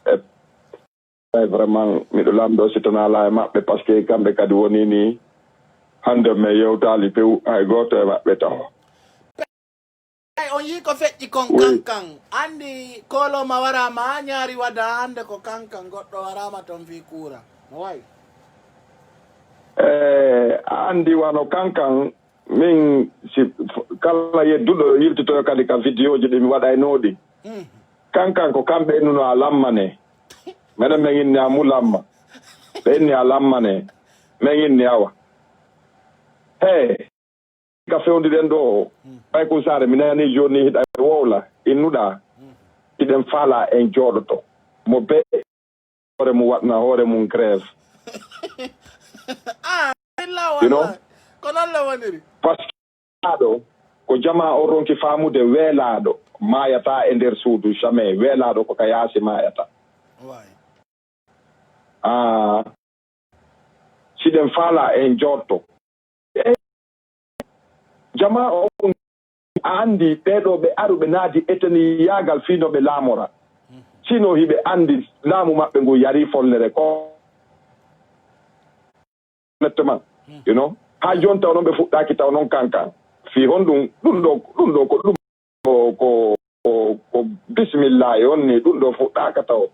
e vraiment miɗo lamɗo sitana e maɓɓe par ce que kamɓe kadi woni ni hande me yewtali pew hay goto e maɓɓe taw on yi ko feƴƴi kon kankan andi koloma warama ha ñaari wada hande ko kankan goɗɗo warama toon fi kuura no wayi andi wano kankan min si kala yedduɗo yiltitoyo kadi ka vidéo ji ɗi mi waɗaynoɗi kankan ko kamɓe ennuno a lammane meɗen min inni a mu lamma ɓe inni a lammane min inni awa ka fewndiden ɗo paykour sare mi nani joni hiɗa wowla innuɗa iɗen faala en jooɗoto mo be hoore mum waɗna hoore mum grève you know ko noon le woniri par ce que aɗo ko jama o ronki faamude weelaaɗo mayata e nder suudu jamais weelaaɗo ko ka yaasi mayata siɗen faala en jooɗto jama o andi ɓeɗo ɓe aruɓe naadi eteni yaagal fino ɓe laamora sino hiɓe andi laamu maɓɓe ngu yari follere ko nettement you know ha joni taw noon ɓe fuɗɗaki taw noon kankan fi hon ɗum ɗo ko bisimillahi on ni ɗum ɗo fuɗɗaka taw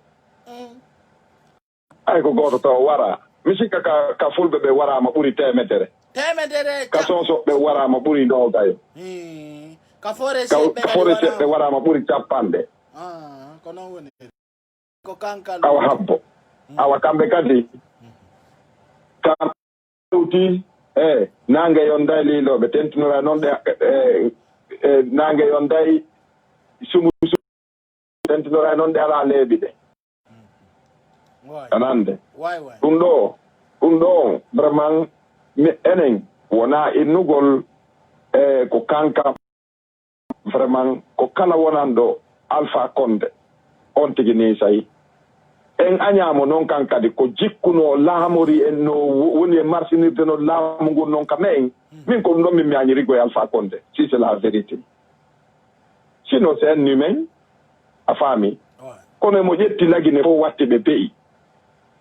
ay ko goto taw wara mi sikka ka fulɓe ɓe warama ɓuuri temedere ka sosoɓe warama ɓuuri nogayo ka fore seɓɓe warama ɓuuri capanɗe awa habbo awa kamɓe kadi kam ɗowti nangue yonday liloɓe tentinora noon ɗe nangue yonday sumu tentinora noon ɗe ala leeɓi ɗe anande ɗum ɗo vraiment enen wona innugol ko kanka vraiment ko kala wonan ɗo Alpha Condé on tigi ni sayi en anyamo non kan kadi ko jikkuno laamori en no woni e marsinirde no laamu ngu non kamen min ko non mi anyiri go Alpha Condé si c'est la vérité sinon c'est un humain a fami kono mo jetti lagine fo watte be pays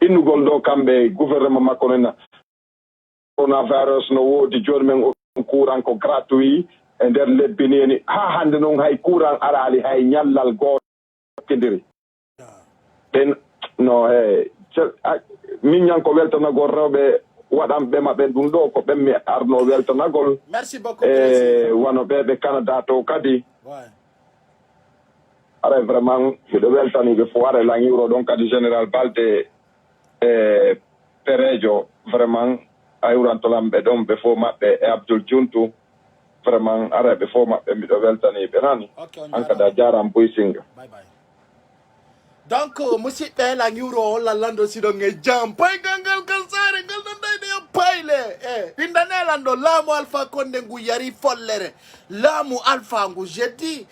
innugol do kambe gouvernement makko na coronavirus no wodi joni men courant ko gratuit e der lebbi ni ha hande non hay courant arali hay nyallal go kediri ben no min ñan ko weltanagol rewɓe waɗamɓe maɓɓe ɗum ɗo ko ɓen mi arno weltanagol merci beaucoup wono ɓeɓe Canada to kadi ara vraiment miɗo weltaniɓe fo ara laŋiwro ɗon kadi général Balde Perejo vraiment ayurantolamɓe ɗon ɓe fo maɓɓe e Abdoul Diountou vraiment ara ɓe fo maɓɓe miɗo weltaniɓe nani an kada jaram Boysinga donc musidɓe la ñuro la lando siɗo nge jam paygal kal sare ngal ɗon dayde yo payle ɗindane lando laamu Alpha Condé ngu yari follere laamu Alpha ngu jeddi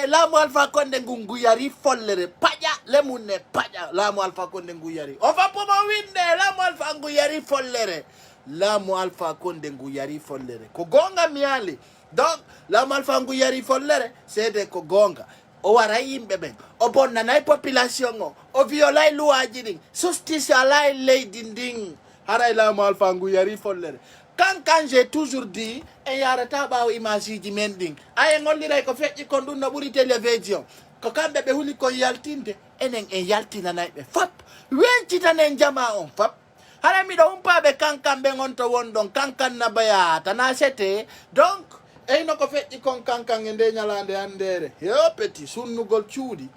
laamu Alpha Condé ngu yari follere paƴa lemune paƴa laamu Alpha Condé ngu yari o fappoma winde laamu Alpha ngu yari follere laamu Alpha Condé ngu yari follere ko gonga mi yaali donc laamu Alpha ngu yari follere seede ko gonga o wara yimɓe ɓen o bonnanay population o violay luwaji ɗin justice alay leydi ndin haray laamu Alpha ngu yari follere kankan j'ai toujours dit en yarata ɓawo image ji men ɗin aye golliray ko feƴƴi kon ɗum no ɓuuri télévision ko kamɓe ɓe huuli kon yaltinde enen en yaltinanayɓe fop wencitanen jama on fop haray miɗo humpaɓe kankan ɓe on to won ɗon kankan nabaya tana sete donc eyno ko feƴƴi kon kankan e nde ñalande handere yo petit sunnugol cuuɗi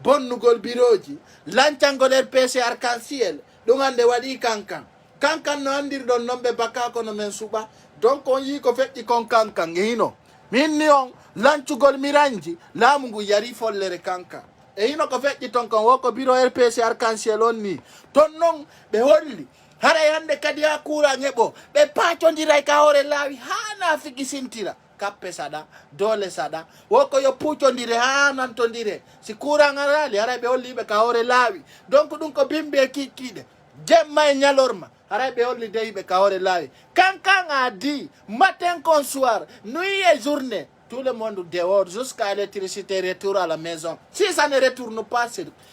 bonnugol biroji lancangol RPC arc-en-ciel ɗum hande waɗi kankan kankan no andirɗon noon ɓe baka kono men suɓa donc on yi ko feƴƴi kon kankan e hino min ni on lancugol miranji laamu ngu yari follere kankan e hino ko feƴƴi ton kon woko biro RPC arc-en-ciel on ni ton noon ɓe holli haray hande kadi ha courant heɓo ɓe pacodiray ka hoore laawi hana figi sintira kappe saɗa dole saɗa woko yo pucodire ha nantodire si courant arali haray ɓe holliɓe ka hoore laawi donc ɗum ko bimbi e kikkiɗe jemma e ñalorma haray ɓe holli deyiɓe ka hoore laawi kankan a dit matin comme soir nuit et journée tout le monde dehors jusqu'à l'électricité retour à la maison si ça ne retourne pas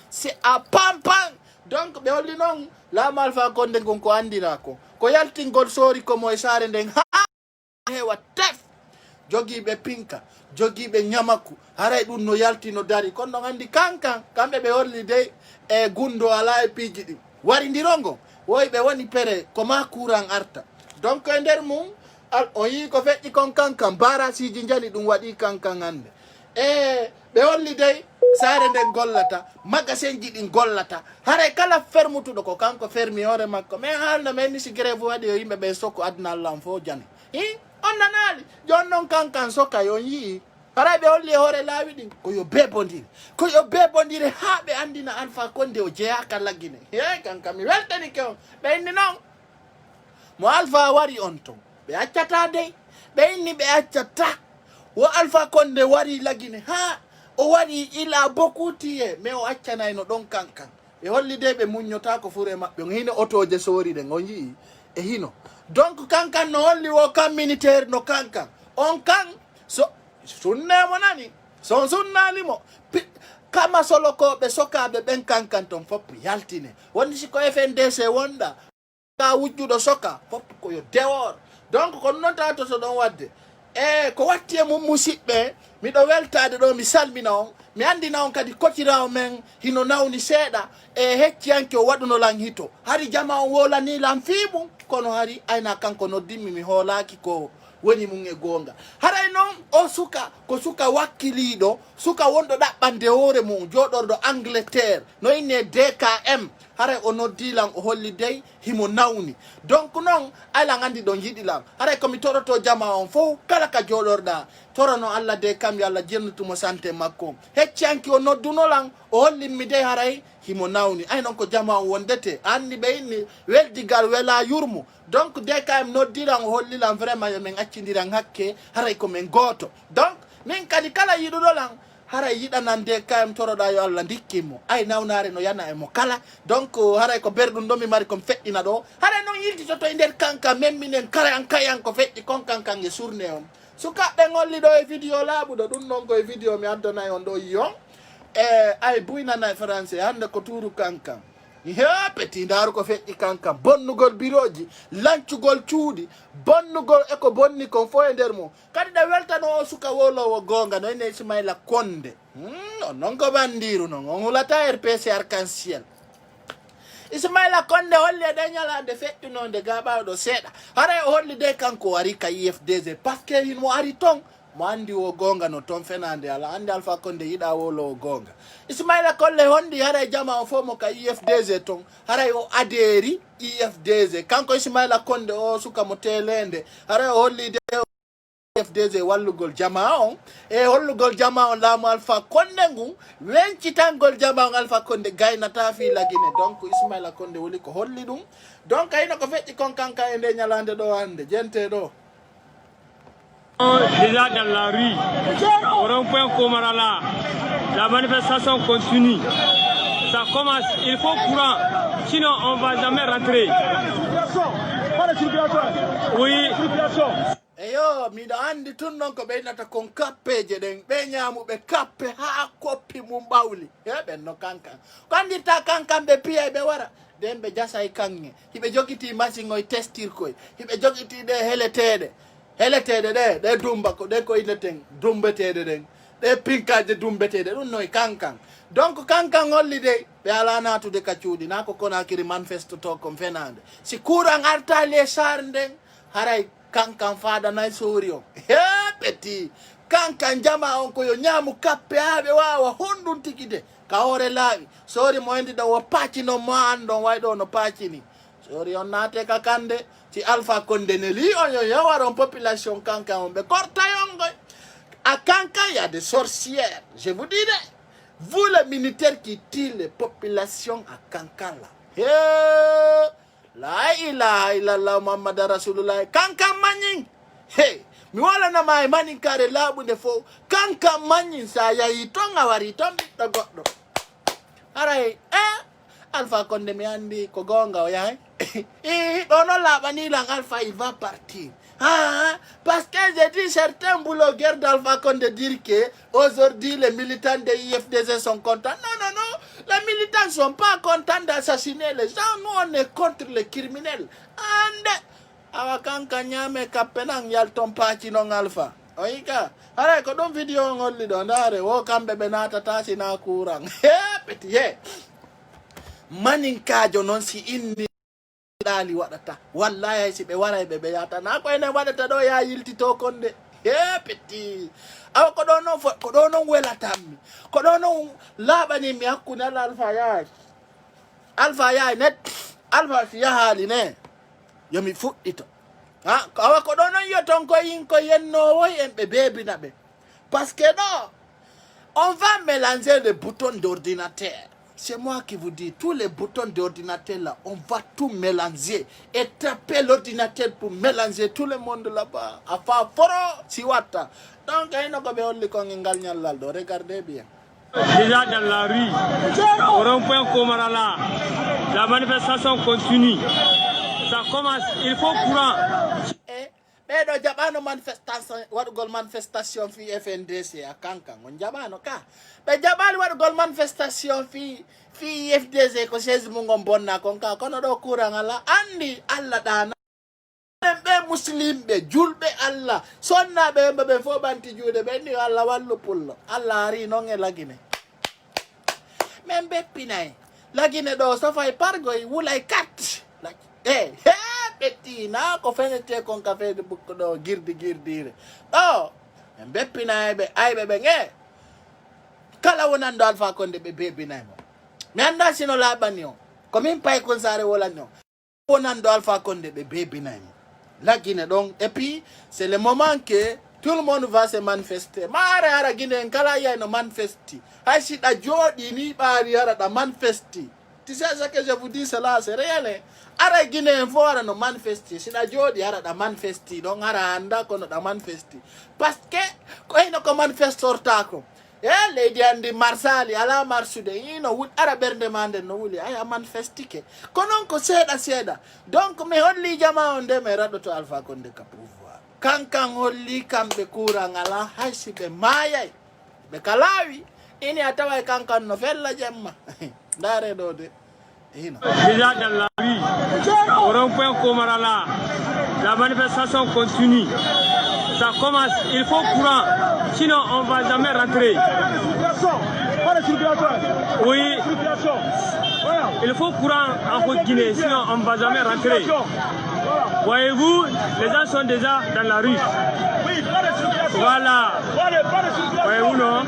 c'est à pam donc ɓe holli noon laamu Alpha Condé ngon ko andina ko yaltingol soori komo e saare nden ha hewa tef jogiiɓe pinka jogiiɓe ñamaku haray ɗum no yalti no dari kono ɗon anndi kankan kamɓe ɓe holli dey e gundo ala e piiji ɗi warindirongo woy ɓe woni pere ko ma courant arta donc e nder mum o yii ko feƴƴi kon kankan barasiji jali ɗum waɗi kankan hannde ɓe holli dey saare nden gollata magasin ji ɗin gollata haray kala fermutuɗo ko kanko fermi hoore makko mais haalno men ni si grève waɗi yo yimɓe ɓe sokko aduna Allah on fof jani on nanali jon noon kankan sokka yon yii haray ɓe holli e hoore laawi ɗin koyo bebodire ha ɓe andina Alpha Condé o jeyaka laggine kankan mi weltanike on ɓe inni noon mo Alpha wari on ton ɓe accata dey ɓe inni ɓe accata wo Alpha Condé wari laggine ha o wari il a beaucoup tiye mais o accanayno ɗon kankan ɓe holli de ɓe muññota ko fure maɓɓe on hino otoje soori ɗen on yii e hino donc kankan no holli wo kam militaire no kankan on kan so sunnemo nani son sunnalimo kama solo ko ɓe sokaɓe ɓen kankan ton fop yaltine wonni siko FNDC wonɗa ka wujjuɗo soka fop koyo dehors donc kono noon tawa to ɗon wadde ko watti e mum musidɓe miɗo weltade ɗo mi salmina on mi andina on kadi kocirawo men hino nawni seeɗa e hecciyanke o waɗuno lan hito hari jama on wolani lan fiimum kono hari ayna kanko noddimmi mi hoolaki ko woni mum e gonga haray noon o suka ko suka wakkiliɗo suka wonɗo ɗaɓɓande hoore mum joɗorɗo Angleterre no inne DKM haray o noddilan o holli dey himo nawni donc noon aylan andi ɗon yiɗilam haray komi toroto jama on fof kala ka joɗorɗa torono Allah de kam yo Allah jennutumo santé makko heccanki o noddunolan o hollinmi dey haray himo nawni ay noon ko jama on wondete anni ɓe inni weldigal wela yurmu donc DKM noddilan o hollilan vraiment yo min accidiran hakke haray komin gooto donc min kadi kala yiɗuɗolan hara yiɗanande kayam toroɗa yo Allah dikkimo ay nawnare no yana e mo kala donc haray ko berɗum ɗo mi mari komi feƴƴina ɗo haray noon yiltitoto e nder kanka memminen kala an kayan ko feƴƴi kon kankan e surne on sukaɓe golli ɗo e vidéo laaɓuɗo ɗum noon koye vidéo mi addanayi on ɗo yiyon ay buynana e français hande ko tuuru kankan petit ndaru ko feƴƴi kankan bonnugol biroji lancugol cuuɗi bonnugol eko bonni kon fo e nder mum kadi ɗe weltano o suka wolowo gonga no ene Ismaila Konde on noon ko bandiru noon on hulata RPC arc-en-ciel Ismaila Konde holli e ɗe ñalande feƴƴunode ga ɓawɗo seeɗa haray o holli de kanko wari ka IFDG par ce que hinmo ari ton mo andi wo gonga no ton fenande ala andi Alpha Konde yiɗa wolowo gonga Ismaila Kolle hondi haray jama o fo mo ka IFDG ton haray o aderi IFDG kanko Ismaila Konde o suka mo telende haray o holli de IFDG wallugol jama on e hollugol jama on laamu Alpha Konde ngun wencitangol jama on Alpha Konde gaynata fi lagine donc Ismaila Konde woli ko holli ɗum donc ayno ko feƴƴi kon kanka e nde ñalande ɗo hande jente ɗo déjà dans la rue, au rond-point Komarala, la manifestation continue. Ça commence, il faut courant, sinon on ne va jamais rentrer. Oui. Eyo, miɗo andi tun noon ko ɓeynata kon kappeje ɗen ɓe ñamuɓe kappe ha koppi mum ɓawli ɓenno kankan ko andirta kankan ɓe piya ɓe wara nden ɓe jasay kanŋe hiɓe jogiti machine oye testirkoye hiɓe jogiti ɗe heleteɗe ɗe dumba ko ɗe ko inneten dumbeteɗe ɗen ɗe pinkaje dumbeteɗe ɗum noye kankan donc kankan holli de ɓe ala natude ka cuuɗi na ko Konakiri manifeste to kon fenade si courant arta les sar nden haray kankan fadanay sori on petit kankan jama on koyo ñaamu kappe ha ɓe wawa honɗum tigi de ka hoore laaɓi sori mo hendi ɗo wo paccino mo andon way ɗo no paccini sori on naate ka kande si Alpha Konde ne li on yo yawaron population kankan on ɓe kortayongoy à Kankan, il y a des sorcières. Je vous dis, vous les militaires qui tirent les populations à Kankan là. La ilaha illallah Muhammad Rasulullah. Kankan maning. Hey, mi wala na mai maning kare labu de fo. Kankan maning saya itonga wariton bito goddo. Arai, Alpha Konde mi andi ko gonga o yahay. Dono labani lang Alpha il va partir. Parce que j'ai dit certains blogueurs d'Alpha Konde dire que aujourd'hui les militants de IFDG sont contents. Non, les militants ne sont pas contents d'assassiner les gens. Nous on est contre les criminels. Ande awakanka nyame kapenang yal tompachi non Alpha. Oika, are ko don video ngolli don dare wo kambe benata tasi na kurang. Petit ye. Maninkajo non si inni dali wadata wallahi si be wara be yata na ko ene wadata do ya yiltito konde petit aw ko do non welatammi ko do non labani mi hakkunde Alpha yaay net Alpha fi yahali ne yomi fuddito awa ko do non yoton ko yin ko yenno woy en be bebina be parce que non on va mélanger les boutons d'ordinateur. C'est moi qui vous dis, tous les boutons d'ordinateur là, on va tout mélanger et taper l'ordinateur pour mélanger tout le monde là-bas. Afa foro siwata. Donc, regardez bien. Déjà dans la rue, au rond-point Komarala, la manifestation continue. Ça commence, il faut courant. Bedo jabano manifestation fi FNDC a Kankan on jabano ka be jabali wadugol manifestation fi FDC ko sezi mungom bonna kon ka kono do kurang ala andi alla dana be muslim be julbe alla sonna be fo banti juude be ni alla wallu pullo alla ari non e lagine membe pinay lagine do so fay pargoy wulay kat petit na ko fenete kon café de bukko do girdi beppina be nge kala wonando Alpha Konde be bebina mo mi anda sino labani o ko min pay kon sare wala no wonando Alpha Konde be bebina mo lagine donc et puis c'est le moment que tout le monde va se manifester mare ara gine kala ya no manifesti hay si da jodi ni bari ara da manifesti. Tu sais ce que je vous dis, cela c'est réel. Ara Guinée fora no manifesti, sina jodi ara da manifesti, donc ara anda kono da manifesti. Parce que ko ino ko manifestor tako. leydi andi marsali ala marsude ino wut ara bernde mande no wuli ay manifestike konon ko seeɗa donc mi holli jama on nde mi raɗoto Alpha Condé ka pouvoir kankan holli kamɓe courant ala haysi ɓe mayay ɓe kalawi ini a tawa kankan no fella jemma ndare ɗo de ino déjà dans la rue au rond-point Komarala la manifestation continue. Ça commence, il faut courant, sinon on ne va jamais rentrer. Oui, il faut courant en Côte-Guinée, sinon on ne va jamais rentrer. Voyez-vous, les gens sont déjà dans la rue. Voilà. Voyez-vous, non?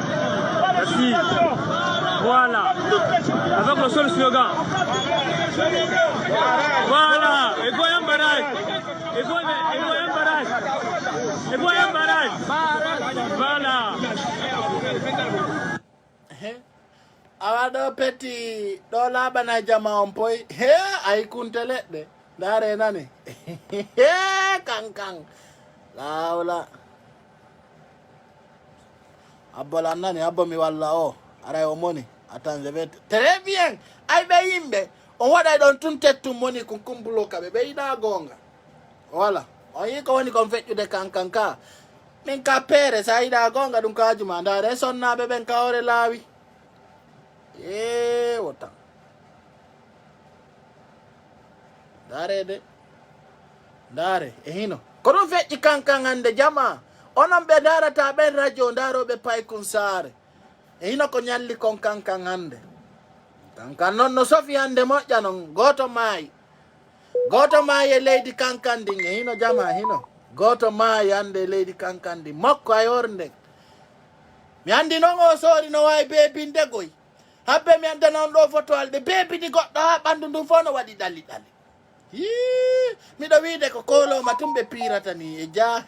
Merci. Voilà. Avec le seul slogan. Voilà. Et quoi un barrage? Et quoi un barrage? Et quoi un barrage? Voilà. Awado peti do labana jama on poy ay kunte ledde dare nani kankang lawla abola nani abo mi walla o ara o moni attends je vais très bien ay be yimbe on wada don tun tettu moni kun kumbulo kabe be ida gonga voilà on yi ko woni kon feccu de kankanka min ka pere sa ida gonga dum ka juma dare sonna be ben ka ore lawi wota dare hino ko ɗum feƴƴi kankan hande jama onon ɓe darata ɓen radio daroɓe paykun saare hino ko ñalli kon kankan hande kankan noon no sofi hande moƴƴa noon goto maayi e leydi kankan ndin hino jama hino goto maayi hande leydi kankan ndi makko a yorde mi andi noon o soori no wawi beebinde goy habbe mi anda noon ɗo photo alde beebini goɗɗo ha ɓandu ndum fof no waɗi ɗali miɗo wiide ko koloma tum ɓe pirata ni e ja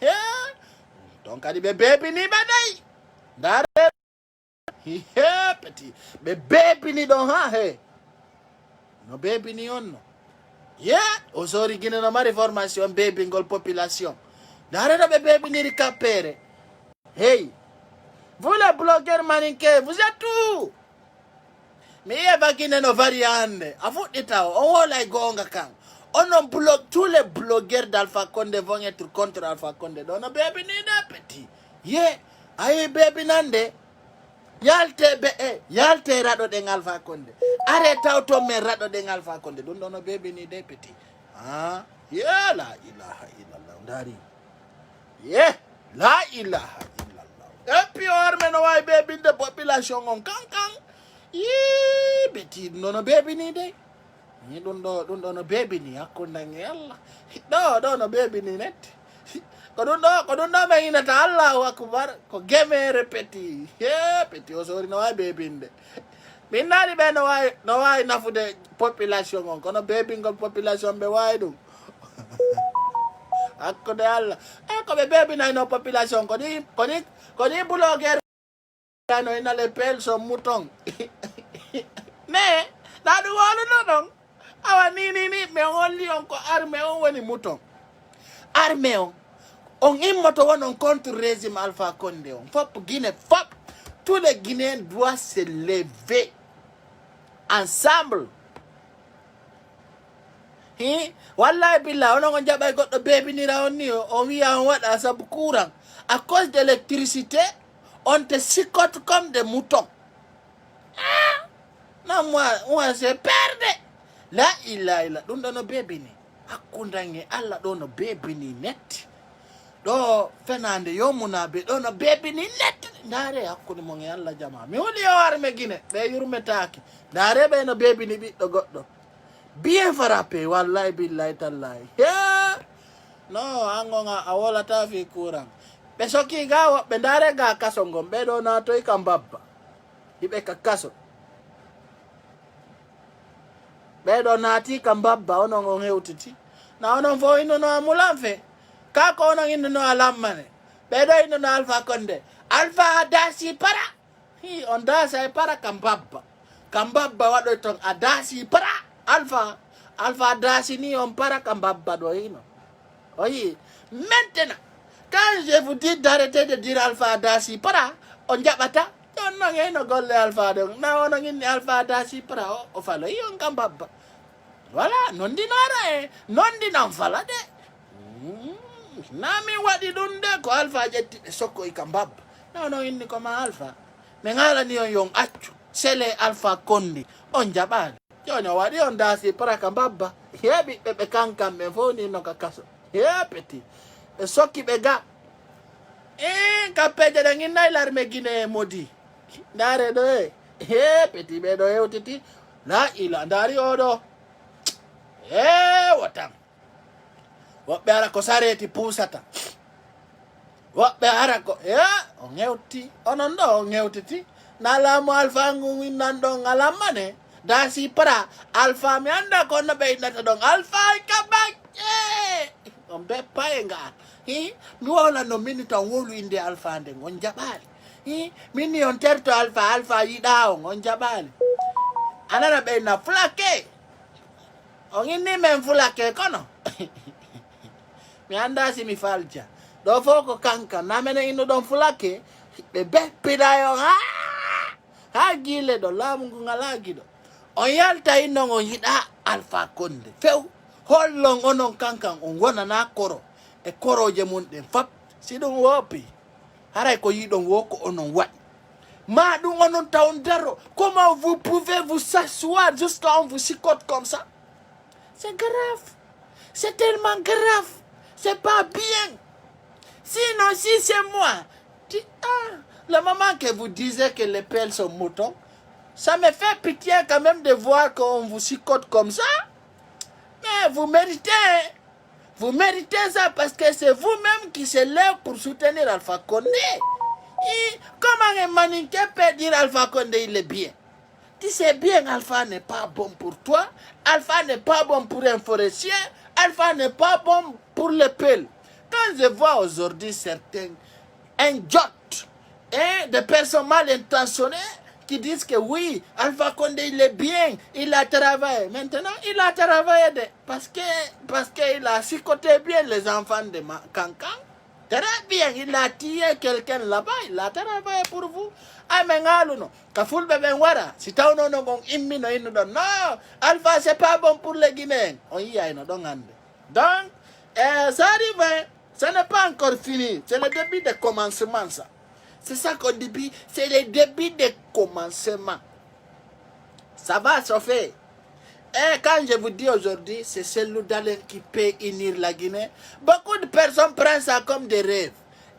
ton kadi ɓe beebini ɓe ɗay dare petit ɓe beebini ɗon ha no beebini on no o sori guine no mari formation beebingol population dareɗo ɓe beebiniri kappere hey vous les blogueurs maninke vous êtes tout mi yeba guine no vari hande a fuɗɗita on wolay gonga kan onon blog tous les blogueurs d'Alpha Condé vont être contre Alpha Condé ɗo no beebinide petit ayi beebinande yalte raɗoɗen Alpha Condé are tawto men raɗoɗen Alpha Condé ɗum ɗo no beebinide petit la ilaha illallah dari la ilaha illallah et puis orme no wawi beebinde population on kankan beti ɗum no beebinide ɗum ɗo no beebini hakkundange Allah ɗo no beebini netti ko ɗum ɗo ɓe inata Allahu akbar ko gemere petit petit o sori no wawi beebinde min nani ɓe no wawi nafude population on kono beebingol population ɓe wawi ɗum hakkude Allah ko ɓe beebinayno population koni blogueur no ina les pelles sont moutons mais ɗa ɗum woluno ɗon awa ni mi holli on ko armé on woni mouton armé on immoto wonon contre régime Alpha Condé on fop Guinée fop tous les Guinéens doivent se lever ensemble wallahi billah onon on jaɓay goɗɗo beebinira on ni on wiya on waɗa sabu courant à cause de l'électricité on te sicote comme des moutons non moi c'est perde la ilaha illa ɗum ɗo no beebini hakkundange Allah ɗo no beebini netti ɗo fenande yomunaɓe ɗo no beebini netti ndaare hakkude mon e Allah jama mi holi o arme Guinée ɓe yurmetaki ndaare ɓe no beebini ɓiɗɗo goɗɗo bien frappé wallahi billahi tallahi non angonga a wolata fi courant ɓe soki ga woɓɓe ndaare ga kaso ngon ɓeɗo natoy ka mbabba hiɓe ka kaso ɓeɗo naati ka mbabba onon on hewtiti na onon fo innuno amulan fe kako onon innuno alammane ɓeɗo innuno Alpha Condé Alpha dasi para on dasa e para ka mbabba waɗoy ton a dasi para Alpha dasi ni on para ka mbabba ɗo hino oyi maintenant quand je vous dis d'arrêter de dire Alpha dasi para on jaɓata Yon nang no golle alpha dong. Na ono ngin alpha da si pra o falo yon kambaba. Voilà, non di nara non di nan fala de. Nami wadi dunde ko alpha jetti soko ikambab. Na ono inni ko ma alpha. Mengala ni yon achu. Sele alpha kondi on jabal. Yon wadi on da si pra kambaba. Hebi bebe kankam me foni no kakaso. Hepeti. Soki bega. Kapeje da ngina ilarme gine modi. Dare do petit bedo utiti la ila ndari odo watang wobe ara ko sareti pusata wobe ara ko ongeuti onondo ongeutiti nalamu alfa ngu nando ngalamane dasi para alfa mi anda ko no be nata dong alfa kabaje ombe paenga mi wala no minute wolu inde alfa ande ngonjabali mini on terto alfa yidao on jabali anana be na flake on inni men flake kono mi anda si mi falja do foko kanka na mena ino don flake be pidayo ha gile do lamu ngalagi do on yalta ino on yida alfa konde few hollong onon kankan on wona na koro e koro je mun den fap sidon wopi haray ko yidon woko onon wat ma dum onon tawn daro. Comment vous pouvez vous s'asseoir jusqu'à on vous chicote comme ça? C'est grave, c'est tellement grave, c'est pas bien. Sinon si c'est moi, le moment que vous disiez que les pelles sont moutons, ça me fait pitié quand même de voir qu'on vous chicote comme ça. Mais vous méritez ça parce que c'est vous-même qui se lève pour soutenir Alpha Condé. Et comment un maniqué peut dire Alpha Condé il est bien? Tu sais bien Alpha n'est pas bon pour toi, Alpha n'est pas bon pour un forestier, Alpha n'est pas bon pour les pelles. Quand je vois aujourd'hui certains idiots et des personnes mal intentionnées qui disent que oui, Alpha Condé il est bien, il a travaillé. Maintenant, il a travaillé parce qu'il a chicoté bien les enfants de Cancan. Très bien, il a tiré quelqu'un là-bas, il a travaillé pour vous. Ah, mais non, Kaful bébé wara, si t'as un nom immi no inu don. Non, Alpha c'est pas bon pour les Guinéens. On y a une donc ça arrive, ça n'est pas encore fini. C'est le début de commencement ça. C'est ça qu'on dit, c'est le début de commencement. Ça va se faire. Et quand je vous dis aujourd'hui, c'est celui d'Alain qui peut unir la Guinée. Beaucoup de personnes prennent ça comme des rêves.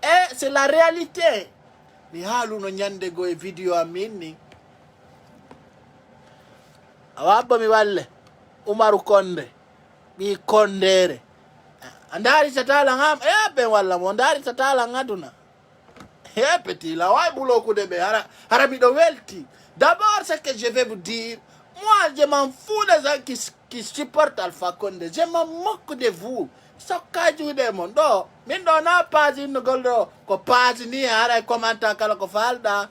Et c'est la réalité. Ni halu no nyande go e video amini. Awabo mi walle. Umaru Konde. Bi Kondere. Andari satala ngam. Ben walla mo andari satala ngaduna. Petit, là, ouais, boulot coup de béhara. D'abord, ce que je vais vous dire, moi, je m'en fous des gens qui supportent Alpha Condé. Je m'en moque de vous. Ce que je demande, mais on n'a pas une goldo, qu'on passe ni à commenter à Kalakofalda,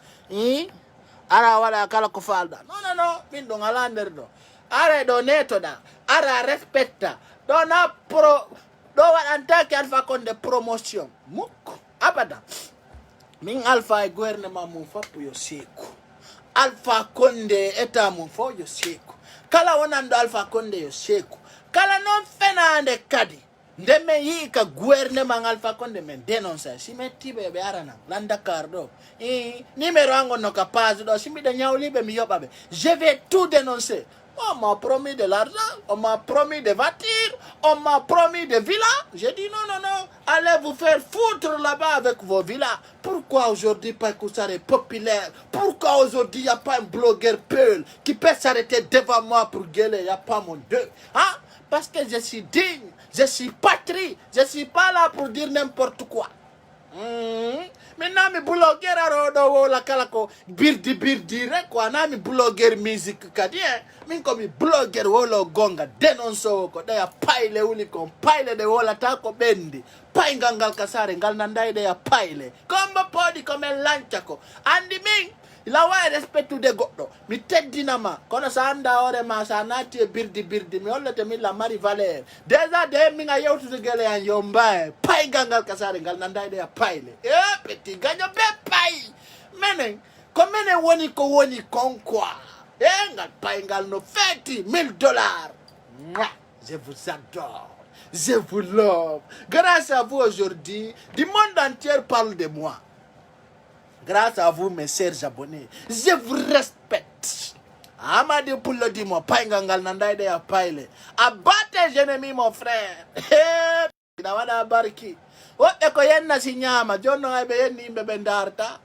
ara wala Kalakofalda. Non, mais on a l'anderdo. Ara doneto da, ara respecta. Dona pro, do en tant qu'Alpha Condé promotion. Mouk, abada. Min Alpha e gouvernement mun fapu yo seku. Alpha Condé eta mun fo yo seku. Kala wonando Alpha Condé yo seku. Kala non fena ande kadi. Ndeme yi ka gouvernement Alpha Condé men dénoncer. Si metti be arana landa cardo. Numéro ango no capaz do si mi de nyawli be mi yobabe. Je vais tout dénoncer. On m'a promis de l'argent, on m'a promis des voitures, on m'a promis des villas. J'ai dit non, allez vous faire foutre là-bas avec vos villas. Pourquoi aujourd'hui pas que ça est populaire? Pourquoi aujourd'hui il n'y a pas un blogueur peul qui peut s'arrêter devant moi pour gueuler? Il n'y a pas mon deux. Hein? Parce que je suis digne, je suis patrie, je ne suis pas là pour dire n'importe quoi. Maintenant, mes blogueurs à la kalako birdi quoi. Na mi blogueur musique kadien. Min comme blogueur wolo gonga denonso ko da ya paile uli ko paile de wala ta ko bendi. Pai ngangal kasare ngal nandai de ya paile. Komba podi comme lancha ko. Andi min la wa respectu de goddo. Mi teddinama kono sa anda ore ma sa nati e birdi mi hollete mi la mari valeur. Déjà de mi nga yewtu de gele an yomba. Pai ngangal kasare ngal nandai de ya paile. Petit ganyo be pai. Menen Komene woni ko woni konkwa. Ngal paingal no $50,000. Je vous adore. Je vous love. Grâce à vous aujourd'hui, du monde entier parle de moi. Grâce à vous, mes chers abonnés, je vous respecte. Amadi Poulo dit moi, paingangal nandaide ya paile. Abattez ennemis, mon frère. Nawada barki. Wote ko yenna sinyama, jono aibe yenni mbebendarta.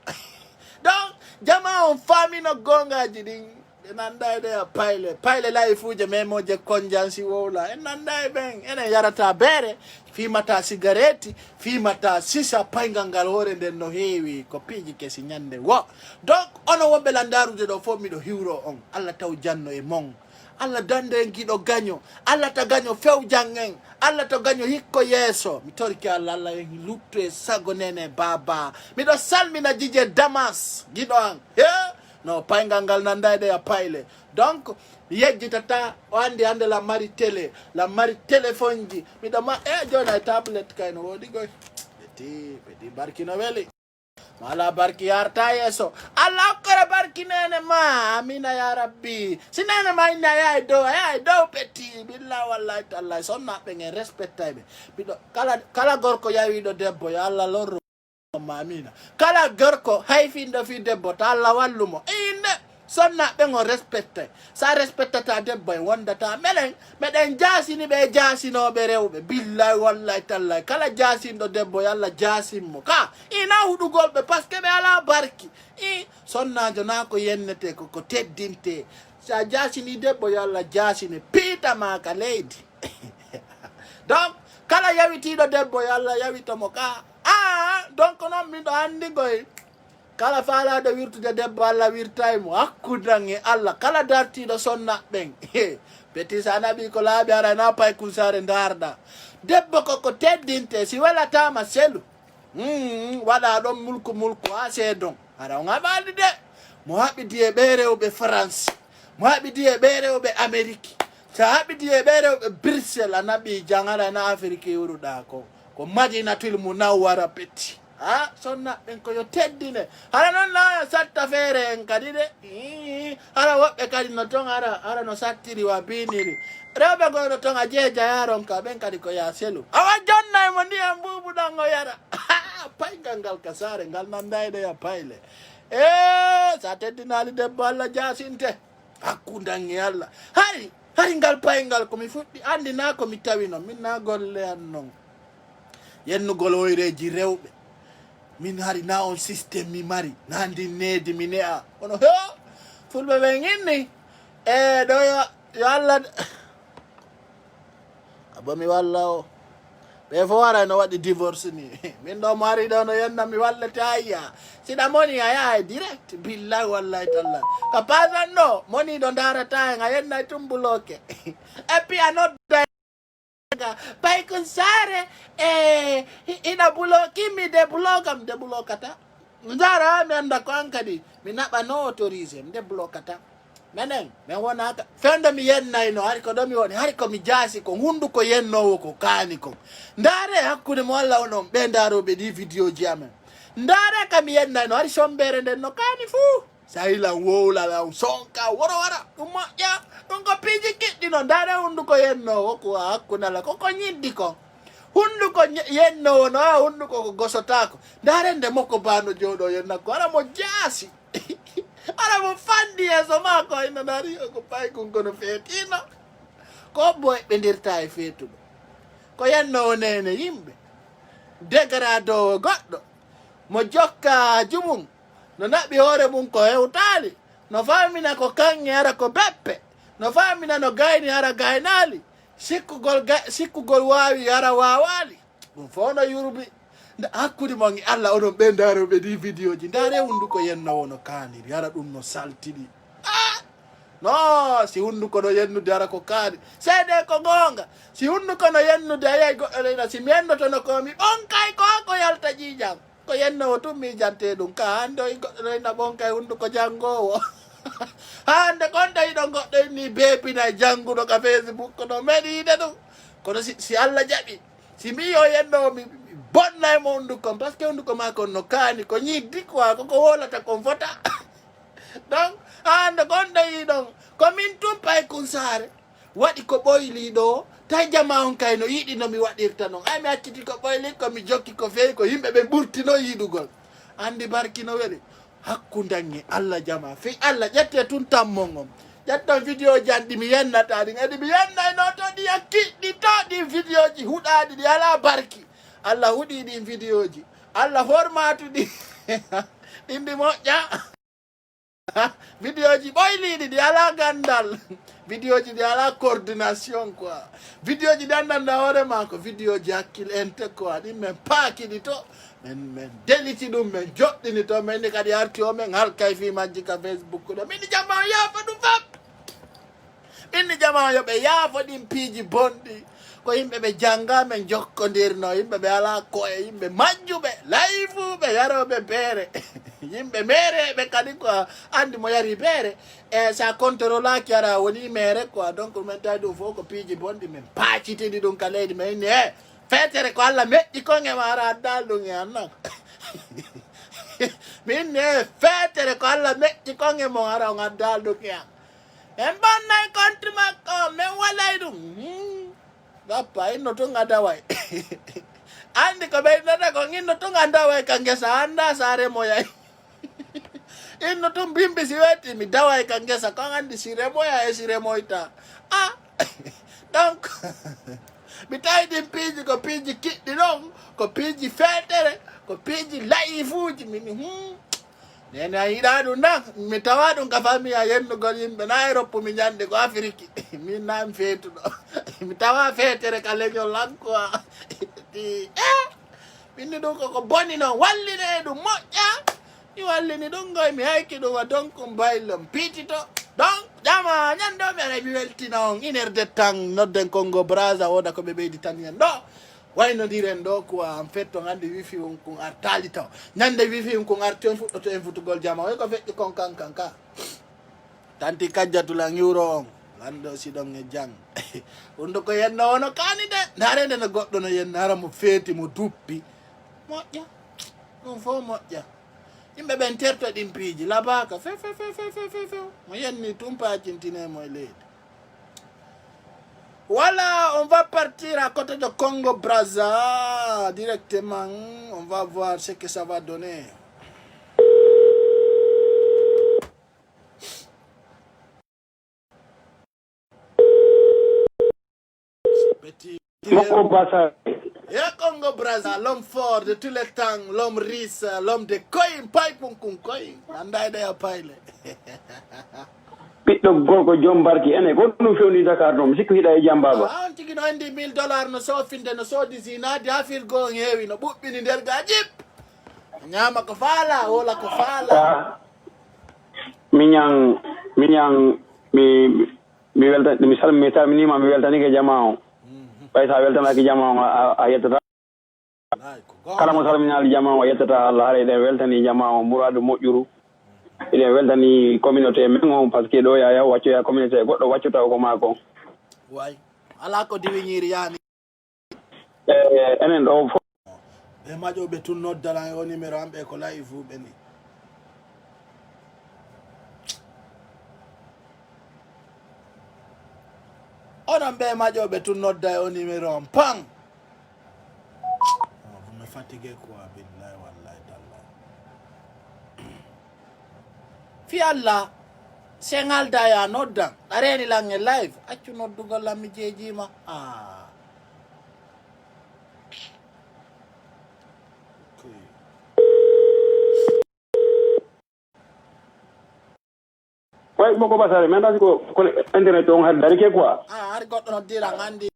Donc, jama on famille no gonga jiding. Nandaide ya paile. Paile la ifuje memo je konjansi wola. Nandaide beng. Ene yarata bere. Fimata sigareti. Fimata sisa paingangal hore den no hewi. Kopiji kesi nyande wo. Donc, ono wombe landaru de do fomi do hiro on. Allah tau janno e mong. Allah dande ngido ganyo. Allah ta ganyo few jangen. Allah to ganyo hikko yeso. Mitori ki Allah lutto e sago nene baba. Mido salmi na jije Damas. Gido ang. Yeah? No, paingangal nandaide ya paile. Donc, yeji tata, ande la mari tele fonji. Midama, jona tablet kaino, wodi goy. Beti barki noveli. Mala barki harta yeso. Allah kore barki nene ma, amina ya rabbi. Sinene ma ina ya do peti. Billah wallahi tallahi. Sonna pengen respect taibe. Bido, kala gorko ya wido debbo, ya Allah loro. Mamina kala gorko hayfindo fi debbo ta Allah wallumo inde sonna be ngo respecte sa respectata debbo e wondata meden jasini be jasino be rewbe billahi wallahi tallahi kala jasindo debbo yalla jasimmo ka ina hudugol be paske be ala barki sonna jona ko yennete ko teddinte sa jasini debbo yalla jasini pita maka lady donc kala yawitido debbo yalla yawitomo ka donc non mi do andi goy kala faala do wirtude debbo Allah wirtaymo hakkudange Allah kala dartido sonna ben beti sanabi ko laabi ara na pay kusare ndarda debbo ko teddinte si wala tama selu wada don mulku ase don ara ngabadi de mo habidi e berewbe France mo habidi e berewbe Amerique sa habidi e berewbe Bruxelles anabi jangala na Afrique yuruda ko Madinatul Munawwara peti sonna ben ko yo teddine hala non la satta fere en kadide hala wobbe kadi no ton ara no sattiri wa biniri rewbe go no ton ajeja yaron ka ben kadi ko ya selu awa jonna mo ndiyam bubu dango yara paingangal kasare ngal nandaide ya paile sa teddinali debbo Allah jasinte hakkundangi Allah hari ngal paingal ko mi fuddi andi na ko mi tawino min na golle an non yennugol oyreji rewɓe min hari na on système mi mari nandi nedi mi nea ono fulɓe ɓe ginni ɗo yo Allah abomi walla o ɓe fo wara no waɗi divorce ni min ɗo mari ɗo no yenna mi wallete ayya siɗa moni a yaha direct billahi wallahi tallahi ka pasan ɗo moni ɗo darata en a yenna tumbuloke et puis a nodda pay kun sare ina kimi de blokata ndara mi anda ko ankadi mi naba no autorise mi de blokata menen me wona fendo mi yenna ino hari ko do mi woni hari ko mi jasi ko hundu ko yenno ko kani ko ndare hakkude mo walla onon be ndaro be di video ji amen ndare kam yenna ino hari sombere den no kani fu Saila wola la sonka wara uma ya ngo piji kidino ndare hundu ko yenno ko hakuna la ko nyindi ko hundu ko yenno no hundu ko gosotako ndare nde moko bano jodo yenna ko ara mo jasi ara mo fandi eso mako ina ndari ko pay ko ngono fetino ko boy be ndirta e fetu ko yenno nene yimbe degrado goddo mo jokka jumum no naɓi hoore mum ko hewtaali no famina ko kanŋe ara ko beppe no famina no gayni ara gaynaali sikkugol waawi ara waawaali ɗum fof no yurbi hakkude mon Allah onon ɓe ndaaroɓe ɗi vidéo ji ndaare hunduko yennowo no kaaniri ara ɗum no saltiɗi no si hunduko no yennude ara ko kaani seede ko goonga si hunduko no yennude a yeyi goɗɗo leyna si mi yennotono ko mi ɓonkay ko yalta jiijam ko yenno tum mi jante ɗum ka hande goɗɗo reyna ɓonkay hunduko jangowo hande konɗo yiɗo goɗɗo ni bebina janguɗo ka Facebook no meɗiide ɗum kono si Allah jaɓi si mi yo yenno mi bonna e mo hunduko par ce que hunduko ma kon no kaani ko ñiddi quoi koko wolata kon fota donc anda gonɗo yi ɗon komin tumpay kunsare waɗi ko ɓoyli ɗo tay jama on kay no yiɗi no mi waɗirta noon ay mi acciti ko ɓoyli komi jokki ko fewi ko yimɓe ɓe ɓurtino yiɗugol andi barki no weli hakkudange Allah jama fi Allah ƴette tun tammon on ƴetton vidéo ji an ɗi mi yennata ɗin edi mi yennayno to ɗi yakkiɗɗi to ɗi vidéo ji huɗaɗi ɗi ala barki Allah huɗi ɗin vidéo ji Allah formatu ɗi ɗin ɗi moƴƴa vidéo ji ɓoyliɗi ɗi ala gandal vidéo ji ɗi ala coordination quoi vidéo ji ɗi andanda hoore ma ko vidéo ji hakkille ente quoi ɗin min paakiɗi to min deliti ɗum min joɗɗini to minni kadi arti o min halkay fi majji ka Facebook ɗo minni jamma o yaafa ɗum fam minni jamma yo ɓe yaafo ɗin piiji bonɗi ko yimɓe ɓe jangga men jokkodirno yimɓe ɓe ala koye yimɓe majjuɓe layfuɓe yaroɓe beere yimɓe mereɓe kadi ko andi mo yari beere e sa controlaki ara woni mere quoi donc min tawi ɗum fof ko piiji bonɗi min paacitini ɗum ka leydi min inni e fetere ko Allah meƴƴi konge ma ara addal ɗum e annan minni e fetere ko Allah meƴƴi konge mo ara on addal ɗum e an en bonnay contre makko min walay ɗum gappa inno tun a daway andi ko ɓeynata ko inno tun a daway ka ngesa anda sare moyay inno tun bimbi si wetti mi daway ka ngesa kon andi sire moya e sire moyta donc mi tawi ɗin piiji ko piiji kiɗɗi ɗon ko piiji feetere ko piiji layifuuji mini nene a yiɗa ɗum nan mi tawa ɗum ka famille a yennugol yimɓe na Europe mi ñande ko Afrique min nami feetuɗo mi tawa feetere ka leñol lanko minni ɗum koko boni noon walline ɗum moƴƴa mi wallini ɗum goy mi hayki ɗum wa donc mbaylom piitito donc jama ñando mi ara mi weltina on 1 heure de temps nodden Congo Brazza woda ko ɓe ɓeydi tan hen ɗo waynodiren ɗo quoi en fait to hande wifi on kon artali taw ñande wifi on kon arti on fuɗɗoto en futugol jama way ko feƴƴi kon kankan ka tanti kajjatula ñuro on gando si ɗon e jang hunde ko yenno wono kani de ndarende no goɗɗo no yenno hara mo feeti mo duppi moƴƴa ɗum fof moƴƴa yimɓe ɓen terto ɗin piiji labaka fe mo yenni tumpacintine e leydi. Voilà, on va partir à côté de Congo Brazza directement. On va voir ce que ça va donner. Petit. Et Congo Brazza, l'homme fort de tous les temps, l'homme riche, l'homme de Koyin, Paipunkun Koyin. Andai de Apaile. ɓiɗɗo gorko joom barki ene ko ɗum fewni Dakar ɗo mi sikku hiɗa e jam baba on tigi no andi $1000 no sofinde no soodi zinade ha filgo on heewi no ɓuɓɓini nder ga jip ñama ko faala wola ko faala miñan mi welta mi salminima mi weltanike jama o ɓay sa weltanaki jama o a yettata kala mo salminali jama o a yettata Allah haara eɗen weltani jama o muradu moƴƴuru eɗen weltani communauté men on par ce que ɗo yaya waccoya communauté goɗɗo waccuta ko maako way ala ko diwiñiri yani enen ɗo fof ɓe maƴoɓe tun noddala o numéro am ɓe ko layi fu ɓe ni onon ɓe maƴoɓe tun nodda o numéro am pan vous me fatiguez quoi billahi wallahi taala fi Allah sen halda ya noddan ɗareni lange live accu noddugol lam mi jeejima way boko basare men dasi ko internet on har darike quoi har goɗɗo no dira andi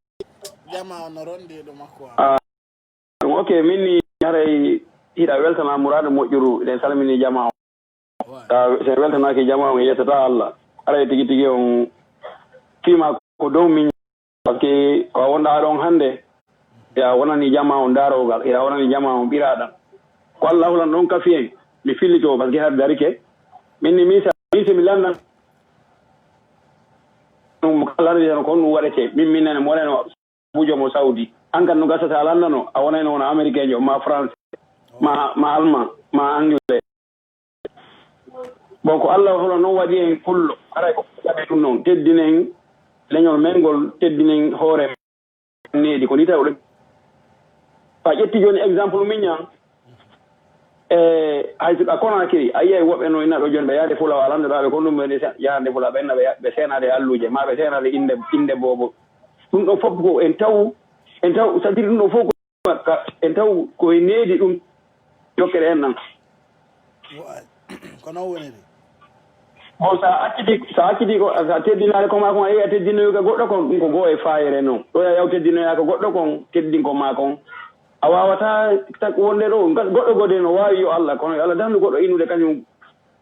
jama no rondi ɗo makko ok minni haray hiɗa weltana mourade moƴƴuru eɗen salmini jama o ta sen weltanaki jama o yettata Allah aray tigi tigi on fima ko dow min par ce que ko wonɗa ɗon hande ya wonani jama on darogal ira wonani jama on ɓiraɗam ko Allah hulan ɗon kafi en mi fillito par ce que har darike minni mi mi landan ɗum kala no ko ɗum waɗete min nene mo woneno bujo mo Saudi an kan no gasata a landano a wonayno wono américain jo ma français ma allemand ma anglais bon ko Allah hono non wadi en pullo ara ko tabe dum non teddinen leñol mengol teddinen hoore needi ko nita o fa ƴetti joni exemple miñan hayso a Conakry a yiyay woɓɓe no ina ɗo joni ɓe yaade fula o alandoɗaɓe ko ɗum ɓe yahande fula ɓenna ɓe seenade alluje ma ɓe seenade inde bobo ɗum ɗon fof ko en taw c'est-à-dire ɗum ɗon fof en taw koye needi ɗum jokkere en nan kono woniri bon sa acciti ko sa teddinade ko ma kon a yeeyi a teddinoyoga goɗɗo kon ɗum ko goo e fayere noon ɗo yaw teddinoyaka goɗɗo kon teddin ko ma kon a wawata wonde ɗo goɗɗo gode no wawi yo Allah kono yo Allah dandu goɗɗo inude kañum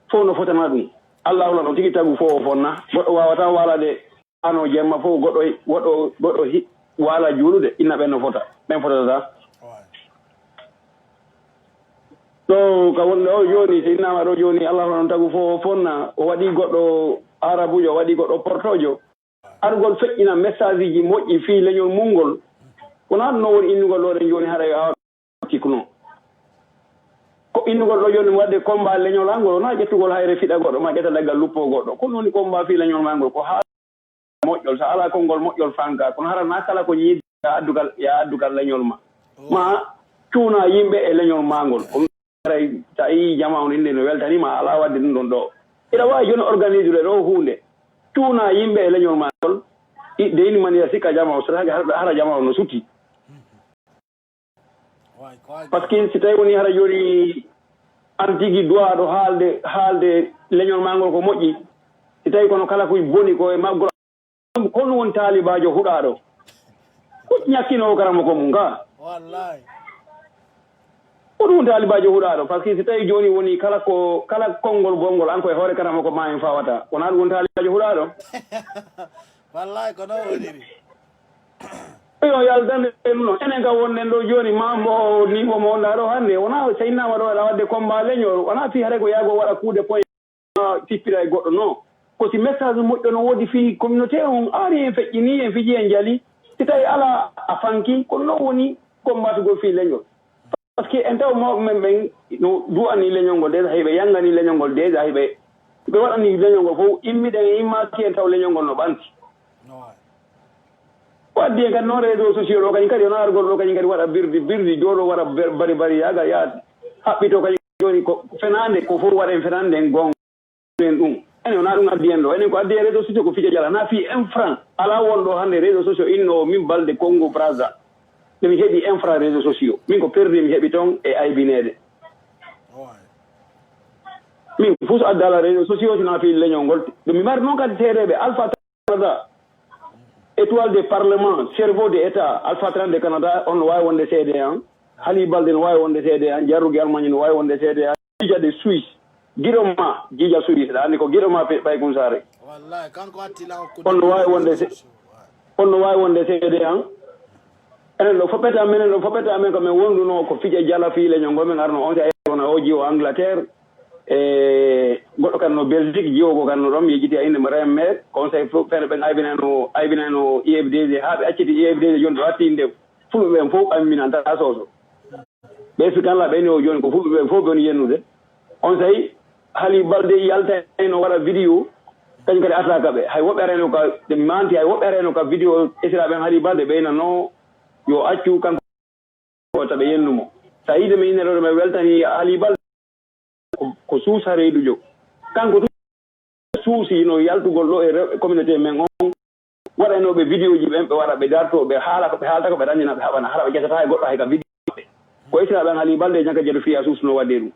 fof no fotana ɗum Allah hula ɗon tigi tagu fof o fonna goɗɗo wawata walade ano jemma fof goɗɗo wala juulude inna ɓen no fota ɓen fotata ɗo ka wonde o joni so innama ɗo joni Allah hula ɗon tagu fof o fonna o waɗi goɗɗo arabujo o waɗi goɗɗo portojo argol feƴƴina message ji moƴƴi fi leñol mungol kono han no woni innugol ɗo ɗen joni haɗa tikno ko innugol ɗo joni wadde combat leñol angol wona ƴettugol hayre fiɗa goɗɗo ma ƴetta daggal luppo goɗɗo kono woni combat fi leñol mangol ko ha moƴƴol sa ala konngol moƴƴol fanka kono harana kala ko yiide ya addugal leñol ma cuuna yimɓe e leñol mangol ray sa yi jama on inde no weltanima ala wadde ɗum ɗon ɗo ina wawi joni organise ude ɗo hunde cuuna yimɓe e leñol mangol deyni maniya sikka jama o sotaki hara jama o no sutti par ce que si tawi woni hara joni an tigui duwaɗo haalde leñol mangol ko moƴƴi si tawi kono kala koye boni ko e maggol kono woni taalibajo huɗaɗo ko ñakkinowo karama ko mum ga wallahi ko ɗum taalibajo huɗaɗo par ce que si tawi joni woni kala konngol bolngol an koye hoore karama ko ma en fawata wona ɗum woni taalibajo huɗaɗo wallahi kono woniri yo yaldande ɗum noon enen kam wonnen ɗo joni mambo niveau mo wonɗa ɗo hannde wona so innama ɗo aɗa wadde combat leñol wona fi haare ko yaago waɗa kuude point tippira e goɗɗo non ko si message moƴƴo no woodi fi communauté on ari en feƴƴini en fiji en jaali si tawi ala a fanki kono noon woni combatugol fi leñol par ce que en taw mawɓe men ɓen no duwani leñol ngol déjà heɓe yangani leñol ngol déjà heɓe waɗani leñol ngol fof immiɗen e immaki en taw leñol ngol no ɓanti waddi en kadi noon réseau sociaux ɗo kañum kadi ono argol ɗo kañum kadi waɗa birdi joɗo waɗa bari yaga ya haɓɓito kañum joni ko fenande ko fof waɗa en fenande en gonga en ɗum enen wona ɗum addi en ɗo enen ko addi e réseau sociaux ko fija jala na fi infran ala wonɗo hannde réseau sociaux inno min balde Congo Brazza nde mi heeɓi infra réseau sociaux min ko perdi mi heeɓi toon e aybinede min fof so adda ala réseau sociaux sina fi leñol ngol ɗo mi mari noon kadi seedeɓe Alpha Canada étoile de parlement cerveau de état Alpha 30 de Canada on no wawi wonde seede an Hali Balde no wawi wonde seede an Jarrugi Almagne no wawi wonde seede an Jija de Suisse Guiroma Jija Suisse ɗa andi ko Guiroma Ɓaykum Sare wallahi kanko attila on no wawi wonde seede an enen ɗo foɓɓeta menen ɗo foɓɓeta men ko min wonduno ko fije jala fi leñol ngol min arno on sa wona o jiwo Angleterre e goɗɗo kan no Belgique jiwogo kan no ɗon yejjiti a inde mo rem maire conseil fene ɓen aybinano IFDG ha ɓe acciti IFDG joni ɓe watti inde fulɓe ɓen fof amminanta soso ɓe fikanla ɓeni o joni ko fulɓe ɓen fof ɓe woni yennude on sayi Hali Balde yalta no waɗa vidéo kañum kadi ataka ɓe hay woɓɓe areno ka ɓe manti hay woɓɓe areno ka vidéo esiraɓen Hali Balde ɓeynano yo accu kanko taɓe yennumo sa yide mi inneɗoɗo ɓe weltani Hali Balde ko suusa reedujo kanko suusi no yaltugol ɗo e communauté men on waɗanoɓe vidéo ji ɓen ɓe waɗa ɓe darto ɓe haala ko ɓe haalta ko ɓe dañina ɓe haɓana hara ɓe ƴettata e goɗɗo hay ka vidéo ɓe ko esiraɓen Hali Balde janka jeeɗo fiya suusno wadde ɗum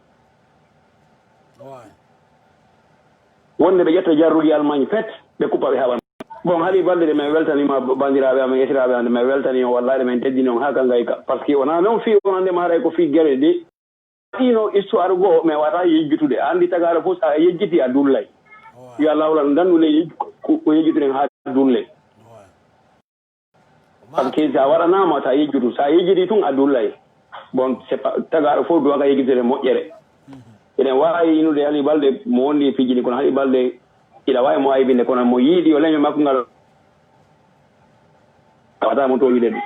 wonde ɓe ƴetta Jarrugi Almagne fet ɓe kuppa ɓe haɓana bon Hali Balde de min weltanima bandiraɓe amen esiraɓe ande min weltani on wallahi min teddini on ha ka gayka par ce que wona noon fi onandema haray ko fi gueɗe de ino histoire goo mais wata yejjutude a andi tagaɗo fof sa yejjiti a dullay yo Allah wala dandule ko yejjituɗen ha dulle par ce que sa waɗanama ta yejjutu sa yejjiti tun a dullay bon c'est pas tagaɗo fof duwaka yejjitude moƴƴere eɗen wawi inude Hali Balde mo wonni pijini kono Hali Balde ina wawi mo aybinde kono mo yiiɗi yo leñol makko ngal wata mo to wiide ɗum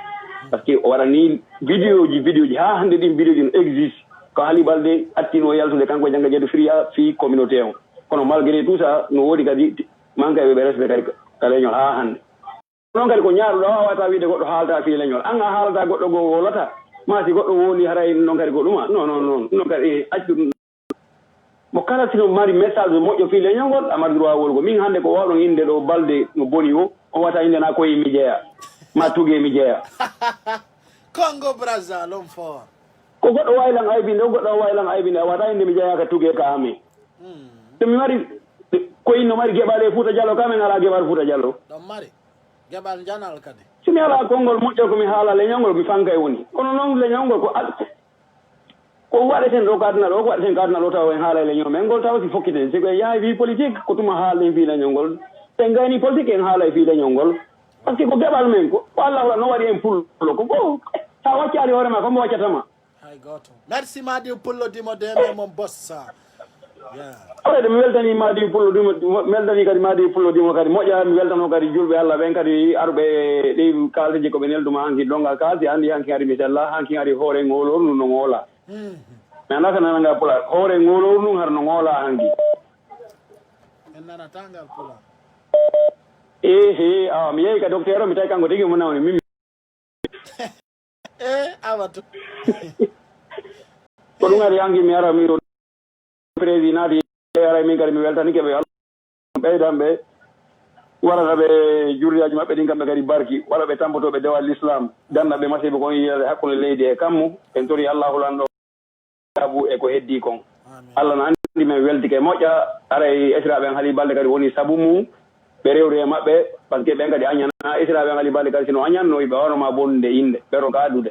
par ce que o waɗani vidéo ji ha hande ɗin vidéo ji no existe ko Hali Balde attino yaltude kanko jangga jeeɗo fiya fi communauté on kono malgré tout ça no wodi kadi manka be respect kadi leñol ha hande non kadi ko ñaaru do wawata wiide goddo haalta fi leñol an a haalta goddo go wolata ma si goddo woni haray non kadi ko duma non kadi accu mo kala sino mari message moƴƴo fi leñol ngol amar droit wolgo min hande ko wawɗon inde ɗo balde no boni o wata inde na koye mi jeeya ma tuge mi jeeya Congo Brazza l'homme fort ko goddo waylan aybinde o goddo waylan aybinde wata inde mi jeeya ka tuge ka ami to mi mari ko inno mari geɓale Fouta Diallo kamen ala geɓal Fouta Diallo ɗon mari geɓal janal kadi simi ala konngol moƴƴo komi haala leñol ngol mi fanka e woni kono noon leñol ngol ko waɗeten ɗo kadna ɗo ko waɗeten kadna ɗo taw en haala e leñol men ngol taw si fokkiten siko yaha wi politique ko tuma haalde fi leñol ngol sen gayni politique en haala e fi leñol ngol par ce que ko geɓal men ko Allah no waɗi en pullo ko sa waccari hoorema ko mo waccatama hay goto merci Madi Pullo Dimo Deme mon bossa de mi weltani Madi Pullo Dimo meldani kadi Madi Pullo Dimo kadi moƴƴa mi weltano kadi julɓe Allah ɓen kadi arɓe ɗi kaldeji koɓe nelduma hanki ɗongal kalsi andi hanki ari misalla hanki ari hoore ngolornu no ngoola mi anda ko nananga pula hoore ngolornu har no ngoola hanki en nanatangal pula awa mi yehi ka docteur o mi tawi kanko tigi mo nawni mimi awatu ko ɗum ari hanki mi ara mi président naati ara min kadi mi weltani keɓe ɓeydanɓe waɗata ɓe juriyaji maɓɓe ɗin kamɓe kadi barki waɗa ɓe tampotoɓe dewal l'islam danna ɓe masiɓe kon yiyade hakkude leydi e kammu en tori allahu lanɗo sabu e ko heddi kon Allah no andi men weltike moƴƴa aray esiraɓen haali balde kadi woni sabu mum ɓe rewru e maɓɓe par ce que ɓen kadi añana esiraɓen haali balde kadi sino añanno ɓe wanoma bonnude inde ɓeɗo ka adude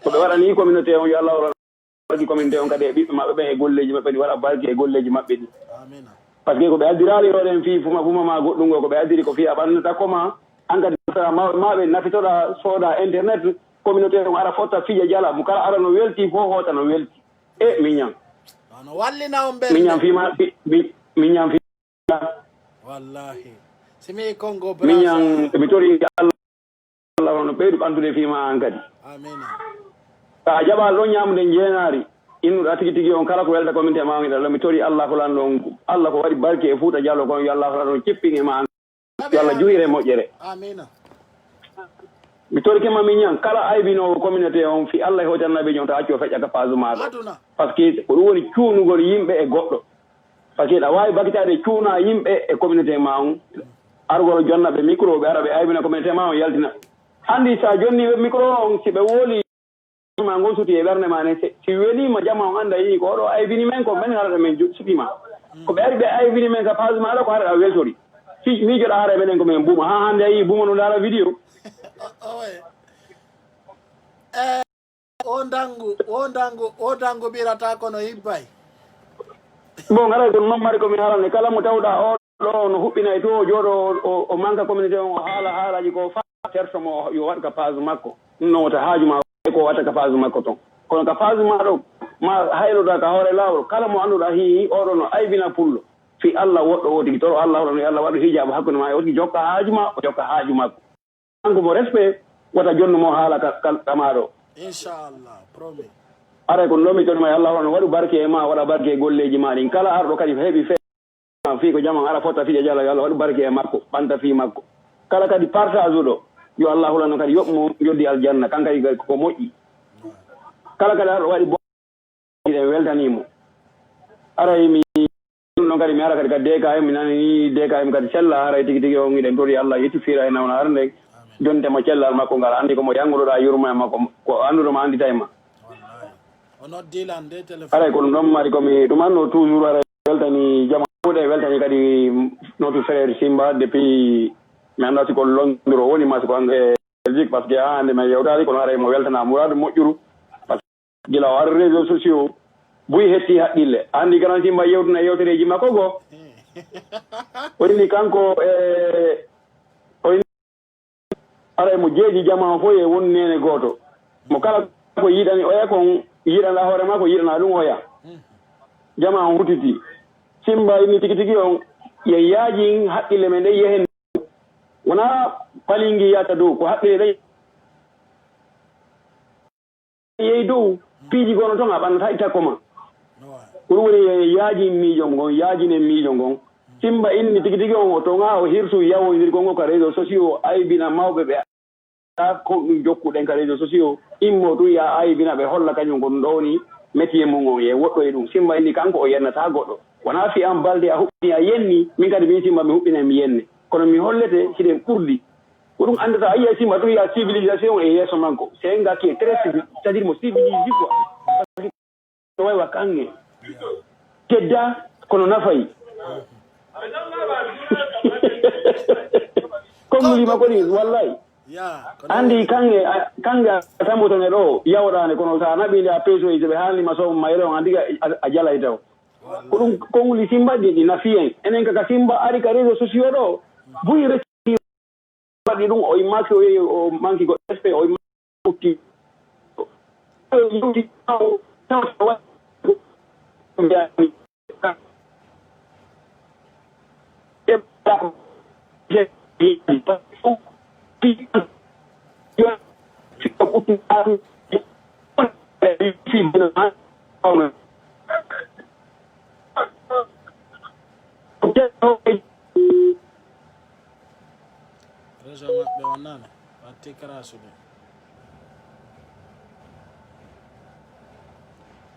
ko ɓe waɗani communauté on yo allahu barki communauté on kadi e ɓiɓɓe maɓɓe ɓen e golleji maɓɓe ɗi waɗa barki e golleji maɓɓe ɗi par ce que ko ɓe addirali oɗen fi fuma ma goɗɗum ngo ko ɓe addiri ko fi a ɓannata koma an kadi maɓe nafitoɗa sooda internet communauté on ara fotta fiija jala mo kala ara no welti fof hoota no welti miñam wallina on ɓe miñam fima miñam fi wallahi simi Congo miñam mi tori Allah no ɓeydu ɓandude fima an kadi amina a jaɓal ɗon ñamude jeenaari innuɗa tigi tigi on kala ko welta communauté ma ɗo mi tori Allah ko lan ɗon Allah ko waɗi barke e Fouta Diallo kon yo Allah ko lan ɗon cippin e ma yo Allah juyire moƴƴere amina mi tori kema miñan kala aybinowo communauté on fi Allah e hotannaɓe jon to accio feƴƴa ka page maɗo par ce que ko ɗum woni cuunugol yimɓe e goɗɗo par ce que ɗa wawi bakitade cuuna yimɓe e communauté ma on argol jonnaɓe micro ɓe ara ɓe aybina communauté ma on yaltina andi sa jonniɓe micro on si ɓe wooli ma ngon suti e ɓernde ma ne si welima jamma on anda yi ko oɗo aybini men ko men haɗata men sutima ko ɓe ari ɓe aybini men ka page maɗo ko haɗaɗa weltori si miijoɗa haara menen ko men buuma ha hande a yi buuma no ndaara vidéo o dangu ɓirata kono hibbay bon haray kono noon mari komi haalane kala mo tawɗa oɗo no huɓɓinay to jooɗo o manque communauté on o haalaji ko fa tertomo yo waɗ ka page makko ɗum noon wota haajuma ko watta ka page makko toon kono ka page maɗo ma hayloɗa ka hoore lawol kala mo annduɗa hi oɗo no aybina pullo fi Allah woɗɗo o tigi toro Allah hoɗo no Allah waɗa hijaaba hakkude ma o tigi jokka haajuma o jokka haaju makko kanko mo respect wata jonnumo haala kamaɗo inchallah promis aray kono ɗo mi tonima e Allah hono waɗu barke e ma waɗa barke e golleji ma ɗin kala arɗo kadi heeɓi fe fi ko jaman ara fotta fiɗe jalla yo Allah waɗu barke e makko ɓanta fi makko kala kadi partage uɗo yo Allah hulano kadi yoɓmo yoddi aljanna kan kadi ko moƴƴi kala kadi arɗo waɗi boɗen weltanimo aray mi ɗum ɗon kadi mi ara kadi ka DKM mi nani ni DKM kadi sella aray tigi tigi on iɗen tori Allah yettifira e nawna arde jontemo cellal makko ngal andi komo yanguɗoɗa yurma e makko ko andudoma andita e ma aray ko ɗum ɗon mari komi ɗum anno toujours aray weltani jama ɗe weltani kadi notre frère Simba depuis mi anda siko londiro woni ma siko e Belgique par ce que ha hande mi yewtali kono aray mo weltana Mourad moƴƴuru par ce que gila o ara réseaux sociaux buyi hetti haqqille andi grand Simba yewtuna yewtereji makko go oyni kanko aray mo jeeji jama fof e woni nene goto mo kala ko yiɗani oya kon yiɗana hoore ma ko yiɗana ɗum oya jama on hutiti Simba inni tigi tigi on ye yaaji haqqille men ɗe yehen wona palingi yata dow ko haqqille ɗe yehi dow piiji gono toon a ɓannata itta koma woni yaaji miijo ngon yaajine miijo ngon simba inni tigi tigi on to nga o hirsu yawodir gongo ka réseaux sociaux aybina mawɓe ɓe ko ɗum jokkuɗen ka réseaux sociaux immo tu ya aybina ɓe holla kañum gon ɗowni métier mum on ye woɗɗo e ɗum simba inni kanko o yennata goɗɗo wona fi an balde a huɓɓini a yenni min kadi min simba mi huɓɓina mi yenne kono mi hollete siɗen ɓurɗi ko ɗum andata a yiya simba tu ya civilisation e yeeso manko c'est un gars qui est très civil c'est à dire mo civilise quoi no waywa kange tedda kono nafayi comme lima ko ni wallahi andi kange tambotone ɗo yawɗane kono sa naɓinde a peesoyi ɓe haalnima somo mayre on andiga a jalay taw ko ɗum konguli simba ɗi nafi en enen kaka simba ari ka réseaux sociaux ɗo buyi resi waɗi ɗum o immaki o yehi o manki goɗɗo respect o immaki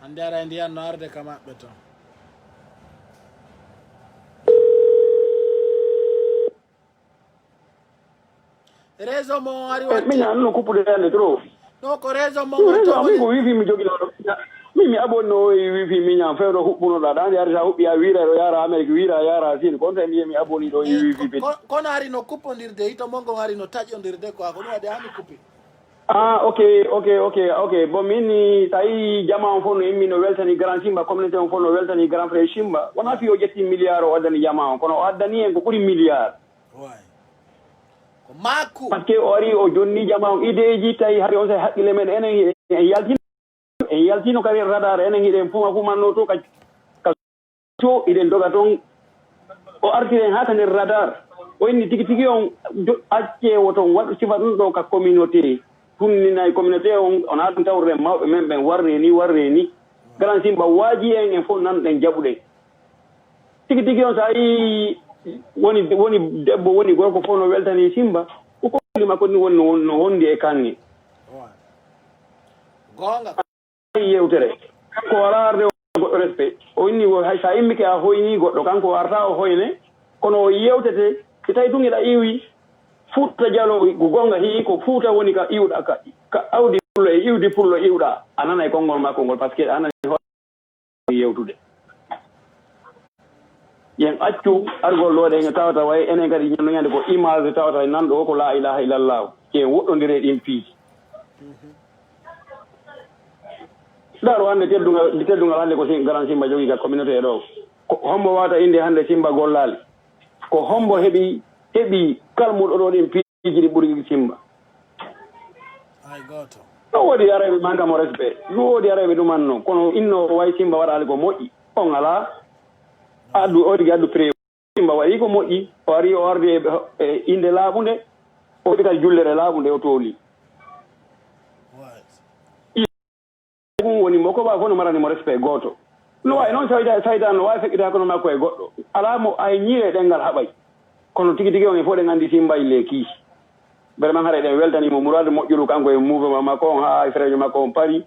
Andara India no arde kama beto. Rezo mo ari wati. Mina no kupude yande tro. No ko rezo mo to. Mi ko wifi mi jogi no. Mi abonno wifi mi nyam fewdo hubbuno da dan yari sa hubbi ya wira ro yara America wira yara sin ko tan mi aboni do wifi be. Kono ari no kupondirde ito mongo ari no tajondirde ko ako no ade hani kupi. Ok. Bon, mini sai jama on fono immi no weltani grand simba communauté on fono weltani grand frère simba. Wona fi o jetti milliard o waddani jama on kono o addani en ko ɓuri milliard. Ouais. Ko maku. Parce que o ari o jonni jama on ideji tawi hari on sai haqqile men enen en yaltino kadi radar enen hiɗen fumanno to ka to iɗen doga ton o artiren hata nder radar o inni tigi on acce woton waɗu sifa ɗum ɗo ka communauté tunnina communauté on haɗum tawre mawɓe men ɓen warre ni grand simba waaji en fof nanɗen jaɓuɗen tigi on sa yi woni debbo woni gorko fof no weltani simba ko kolli makko ni woni no hondi e kange gonga yewtere ko wala arde goɗɗo respect o inni hay sa immike a hoyni goɗɗo kanko warta o hoyne kono o yewtete si tawi tungiɗa iwi fuuta jalo ko gonga hi ko fuuta woni ka iwɗa ka awdi pullo e iwdi pullo iwɗa a nana e konngol makko ngol par ce que a nani yewtude yen accu argol ɗoɗe nge tawata way enen kadi no ñande ko image tawata nanɗo ko la ilaha illallah ke woɗɗodire ɗin piiji ɗaro hannde teddungal hannde ko garan simba jogii ka communauté ɗo ko hombo wata inde hannde simba gollali ko hombo heɓi kalmuɗo ɗo ɗin piiji ɗi ɓuri simba ɗo woodi yareɓe mankamo respect ɗum woodi yareɓe ɗumanno kono inno way simba waɗali ko moƴƴi on ala o tigi addu pré simba waɗi ko moƴƴi o ari o ardi e inde laaɓunde o waɗi kadi jullere laaɓunde o tooli ɗum woni mo ko ɓa fof no marani mo respect gooto no wawi noon saytan no wawi feƴƴita kono makko e goɗɗo ala mo ay ñiire ɗengal haɓay kono tigi on e fof ɗen anndi simba le kiisi vraiment hara eɗen weltanimo mourade moƴƴuru kanko e mouvement makko on ha e fréjo makko on pari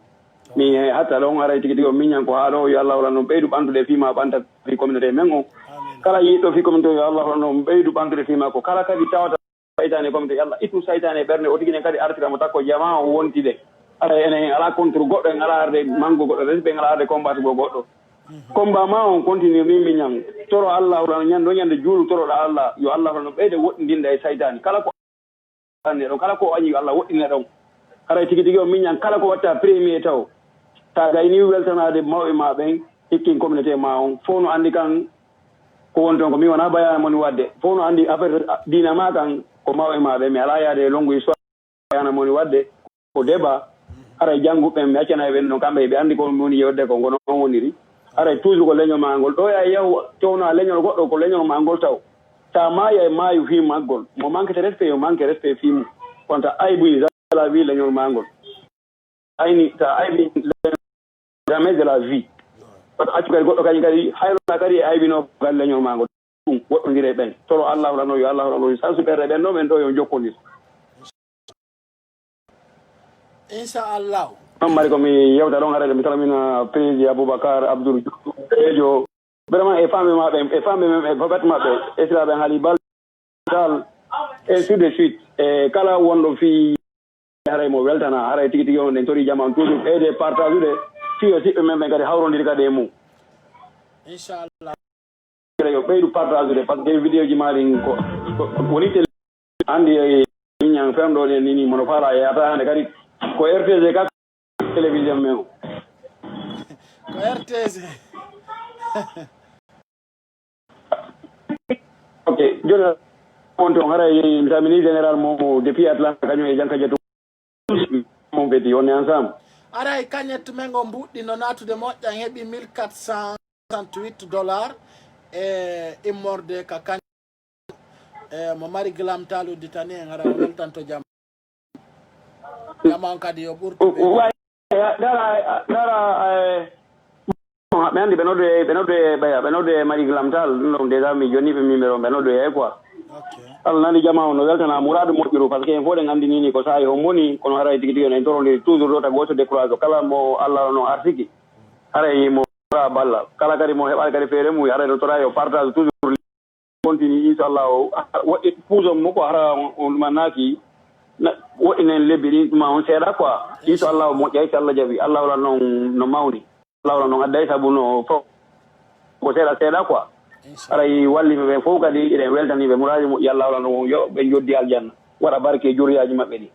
mi hatta ɗon haray tigi on miñan ko haa ɗo yo allah wala noon ɓeydu ɓandude fima ɓanta fi communauté men on kala yiɗɗo fi communauté yo allah wala noon ɓeydu ɓandude fi makko kala kadi tawata saytane communauté allah ittu saytane ɓernde o tigi nen kadi artiramo takko jama o wonti de ara enen ala contre goɗɗo en ala arde mango goɗɗo resɓe en ala arde combattre go goɗɗo combat ma on continue min miñan toro allah wala ñande ñande juulu toroɗa allah yo allah wala no ɓeyde woɗɗindinda e saytane kala ko anne ɗon kala ko añi yo allah woɗɗina ɗon haray tigi on miñan kala ko watta premier taw ta gayni weltanade mawɓe ma ɓen hikkin communauté ma on fof no andi kan ko woni toon ko mi wona bayana moni wadde fof no andi affaire dina ma kan ko mawɓe ma ɓe mi ala yaade longu histoire bayana moni wadde ko débat haray jannguɓe mi accana ɓen no kamɓe ɓe andi ko woni yewde ko ngono on woniri haray toujours ko leñol ma ngol ɗo ya yahu towna leñol goɗɗo ko leñol ma ngol taw ta maya e maayu fi maggol mo manque de respect yo manque respect fimu konta aybuyi la vie leñol ma ngol ayni ta aybi jamais de la vie accu kadi goɗɗo kañum kadi hayrona kadi e aybino galle leñol ma ngo ɗum woɗɗodire ɓen toro allahu rano yo allahu rano sans superde ɓen ɗo men ɗo yo jokkodir inchallahu on mari komi yewta ɗon harade mi salmina président aboubacar abdoul ejo vraiment e famɓe maɓe e famɓe men e babet maɓɓe e siraɓe haali baltal et sur de suite e kala wonɗo fi haray mo weltana haray tigi tigi on en tori jaman toujours ɓeyde partage ude fiyo siɓɓe men ɓe kadi hawrodiri kadi e mum inchallah yo ɓeydu partage ude par ce que vidéo ji maɗi ko woni télé andi miñan femɗo ɗen nini mono faala e yata hande kadi ko rtg ka télévision men o ko rtg ok joni on toon haray mi samini général momo depuis atlanta kañum e janka jetu mon ɓeti on est ensemble aray kañettu men o mbuɗɗino natude moƴƴan heeɓi 1468 dollars e immorde ka kañ e mo mari glamtal udditani en hara o weltanto jam jama on kadi yo ɓurtu ɓe anndi ɓe nodde mari glamtal ɗum ɗon déjà mi jonni ɓe numéro ɓe nodde yey quoi Allah nani jama on no weltana mouradu moƴƴuru par ce que en fof ɗen anndinini ko sahi on moni kono haray tigi tigi on en torondiri toujours ɗo tagi woto décourage o kala mo Allah no arsiki haray mo tora balla kala kadi mo heɓani kadi feere mum haray no tora yo partage toujours continue inchallah o woɗɗi puuso mo ko hara on ɗuma naaki woɗɗinen lebbi ɗi ɗuma on seeɗa quoi inchallah o moƴƴa so Allah jaɓi Allah wala noon no mawni Allah wala noon adday sabu no fof ko seeɗa seeɗa quoi aray walliɓe ɓe fof kadi eɗen weltaniɓe mouraji moƴƴi Allah wala no yo ɓe joddi aljanna waɗa barke juriyaji maɓɓe ɗi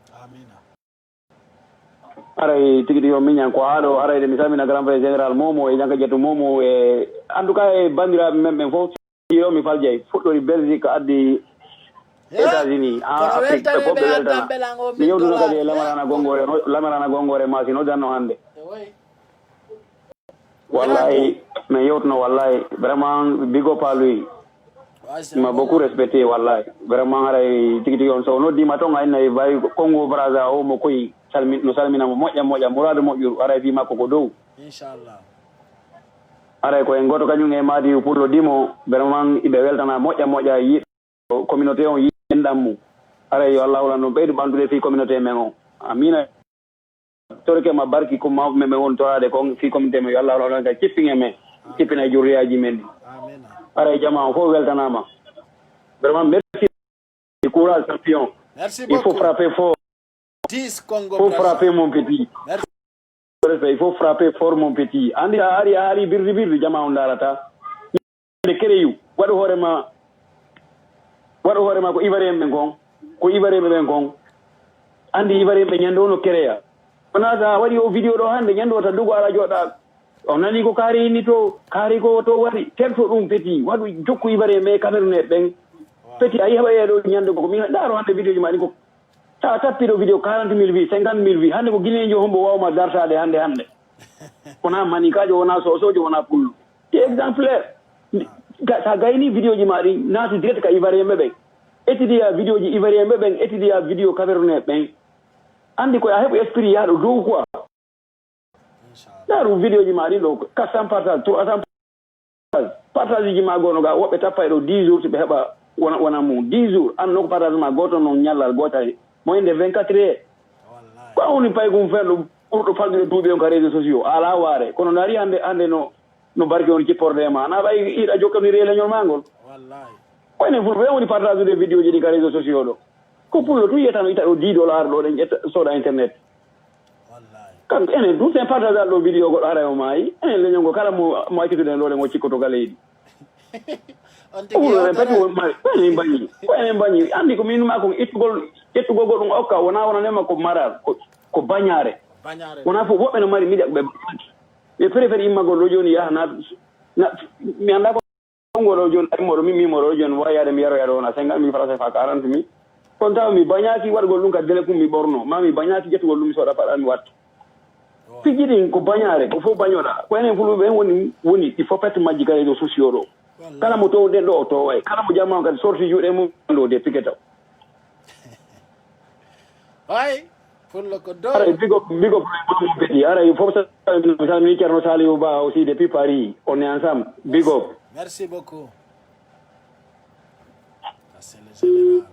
aray tigi tigi o miñan ko haaɗo arayde mi samina grand frère général momo e janka jettu momo e en tout cas e bandiraɓe men ɓen fof yo mi faljay fuɗɗori belgique addi états-unis afrique ɓe fof ɓe weltana mi yewtuno kadi e lamarana gongore masi no janno hannde wallahi mi yewtuno wallahi vraiment bigo paluy ma beaucoup respecté wallahi vraiment haray tigi tigi on so noddima toon hayna e bawi congo braza o mo koyi no salminamo moƴƴa moƴƴa mouradu moƴƴuru aray fi makko ko dow inchallah aray ko en goto kañum e maadi pullo dimo vraiment iɓe weltana moƴƴa moƴƴa yiɗo communauté on yiɗenɗam mum aray yo Allah wala no ɓeydu ɓandude fi communauté men o amina torke ma barki ko mawɓe men ɓe woni torade ko fi communauté men yo Allah wala ka cippinge men cippina juriyaji men ɗi aray jama o fof weltanama vraiment merci courage champion il faut frapper fort faut frapper mon petit il faut frapper fort mon petit andi a ari birdi jama on darata de kereyu waɗu hoorema ko ivarien ɓen kon andi ivarien ɓe ñande ono kereya wona sa waɗi o vidéo ɗo hande ñande o ta dugo ala joɗa o nani ko kaari ni to kaari ko to waɗi terto ɗum petit waɗu jokku ivarien ɓe camerounais ɓen petit a yi heɓa yeeɗo ñande ko min ɗaro hande vidéo ji ma ɗi ko ta tappiɗo vidéo 40 000 vues 50 000 vues hande ko guinejo hombo wawma dartade hande wona manikajo wona sosojo wona pullo ti exemplaire sa gayni vidéo ji ma ɗi naatu direct ka ivarien ɓe ɓen étudia vidéo ji ivarien ɓe ɓen étudia vidéo camerounais ɓen andi koye a heɓo esprit yaaɗo dow quoi ɗaru vidéo ji ma ɗin ɗo 400 partage 300 partage ji ma gono ga woɓɓe tappa ɗo 10 jours ɓe heɓa wona mum 10 jours an noko partage ma goto noon ñallal gotale moyende 24 heures ko awni pay gum ferɗo ɓurɗo faldude duuɓi on ka réseaux sociaux ala waare kono no ari hande no barke on cipporde ma na ɓay iɗa jokkaniri e leñol ma ngol koyne fulɓe woni partage ude vidéo ji ɗi ka réseaux sociaux ɗo ko pullo tu yiyata no ita ɗo 10 dollars ɗo ɗen ƴetta soɗa internet kam enen tout sen partage al ɗo vidéo goɗɗo haray o maayi enen leñol ngo kala mo accituɗen ɗo ɗen o cikkoto ga leydi ɓuuɗoɗen pati mari ko enen mbañi andi ko minuma ko ƴettugol goɗɗum okka wona nema ko maral ko bañare wona fof woɓɓe no mari miɗa ɓe ɓe préfére immagol ɗo joni yaha mi anda ko ngol ɗo joni immoɗo min mimoɗo ɗo joni wayade mi yaroyaɗo wona 50 000 francs fa 40 000 kono tawa mi bañaki waɗgol ɗum ka délai kum mi ɓorno ma mi bañaki ƴettugol ɗum mi soɗa paɗa mi watta piji ɗin ko bañare ko fof bañoɗa ko enen fulɓe en woni il faut pette majji ka réseaux sociaux ɗo kala mo towɗen ɗo o toway kala mo jamma kadi sorti juuɗe mum ɗo de piquet taw way Fullo ko do. Ara big up Mamadou Petit. Ara il faut ça mi Thierno Saliou Ba aussi depuis Paris. On est ensemble. Big up. Merci beaucoup. C'est le général.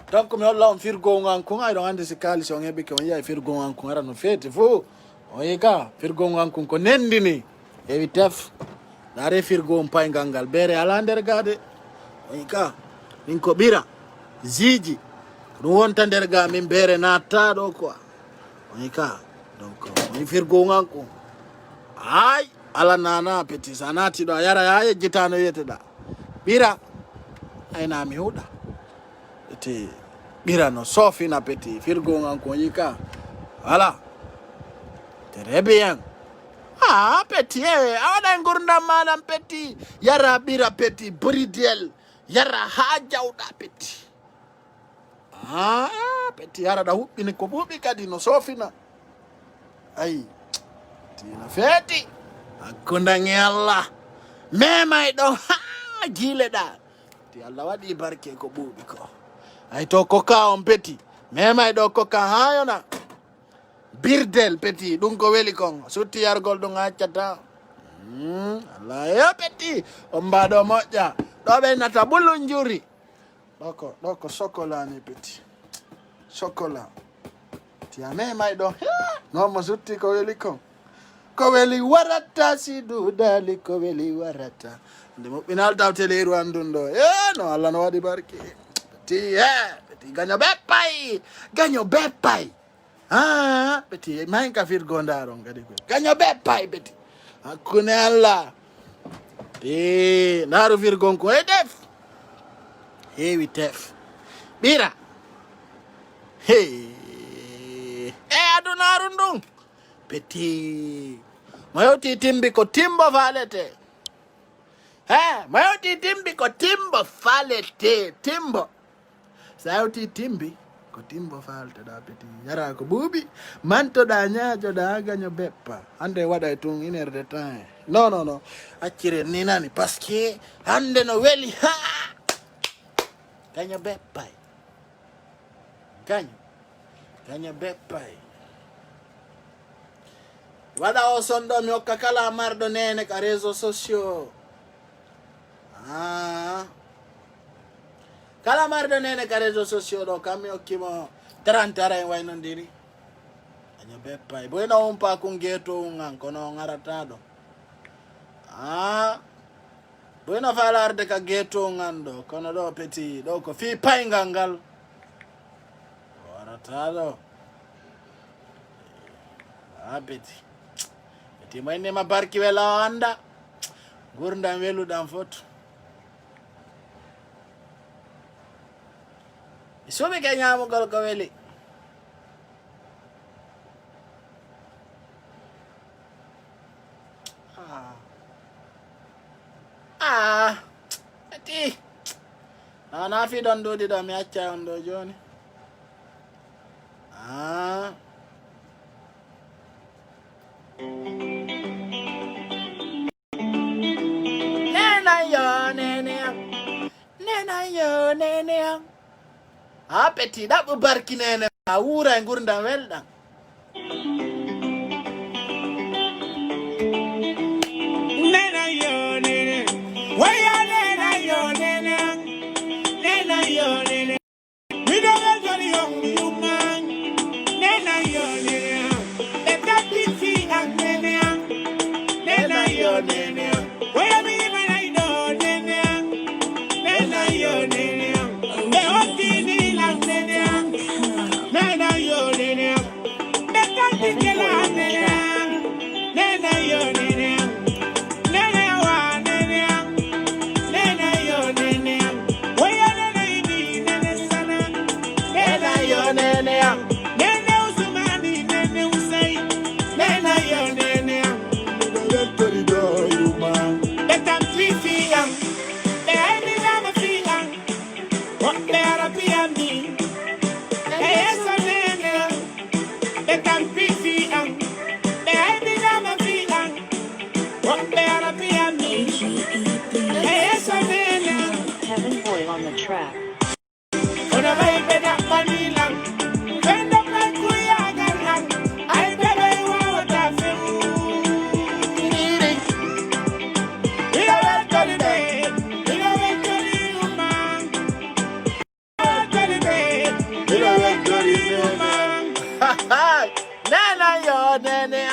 Donc mi holla on firgo ngan ko ay do hande si kali so ngebe ko yaay firgo ngan ko ara no fete fo. O yika firgo ngan ko nendini. Ewi tef. Dare firgo on pay gangal bere ala nder gade. O yika min ko bira ziji ɗum wonta nder ga min bere natta ɗo quoi on ka donc mi firgo nganko ay ala nana petit sa nati ɗo a yara ya yejjitano yeteɗa ɓira ayna mi huɗa ete ɓira no sofina petit firgo nganko on ka voilà très bien petit a waɗa gurdam maɗam petit yara ɓira petit bridel yara ha jawɗa petit petit yara da huɓɓini ko ɓuuɓi kadi no sofina ayi tina feeti hakkundange Allah memay ɗo ha jiileɗa ti Allah waɗi barke ko ɓuuɓi ko ay to koka on petit memay ɗo koka ha yona birdel petit ɗum ko weli kon sutti yargol ɗum accata Allah yo petit on mbaɗo moƴƴa ɗo ɓe nata ɓullun juri ɗo ko chocolat ni petit chocolat ti a memay ɗo non mo sutti ko weli kon ko weli warata si duudali ko weli warata nde moɓɓinal tawteleru andun ɗo no Allah no waɗi barke petit petit gaño beppay petit mayin ka firgo ndaron kadi ko gaño beppay petit hakkune Allah ndaru firgon ko e def heewi tef ɓira adunaru ndun petit mayoti timbi ko timbo falete mayoti timbi ko timbo falete timbo sayoti timbi ko timbo falteɗa petit yara ko ɓuuɓi mantoɗa ñaajoɗa gaño beppa hande waɗa tun 1 heure de temps non accire ni nani parce que hande no weli gaño beppay gaño beppay waɗa o sonɗo mi hokka kala marɗo nene ka réseaux sociaux kala marɗo nene ka réseaux sociaux ɗo kam mi hokkimo 30 ara en waynodiri gaño beppay boyna umpa kun geto ngan kono ngarata ɗo boyna falarde ka geto ngan ɗo kono ɗo petit ɗo ko fi paygal ngal warata ɗo petit maynima barki wela o anda gurdam weluɗam foto mi suɓi ke ñamugol ko weli petit na fi ɗon ɗuɗi ɗo mi acca on ɗo joni nene am petit ɗaɓɓu barki nene a wura e gurdam welɗam nene.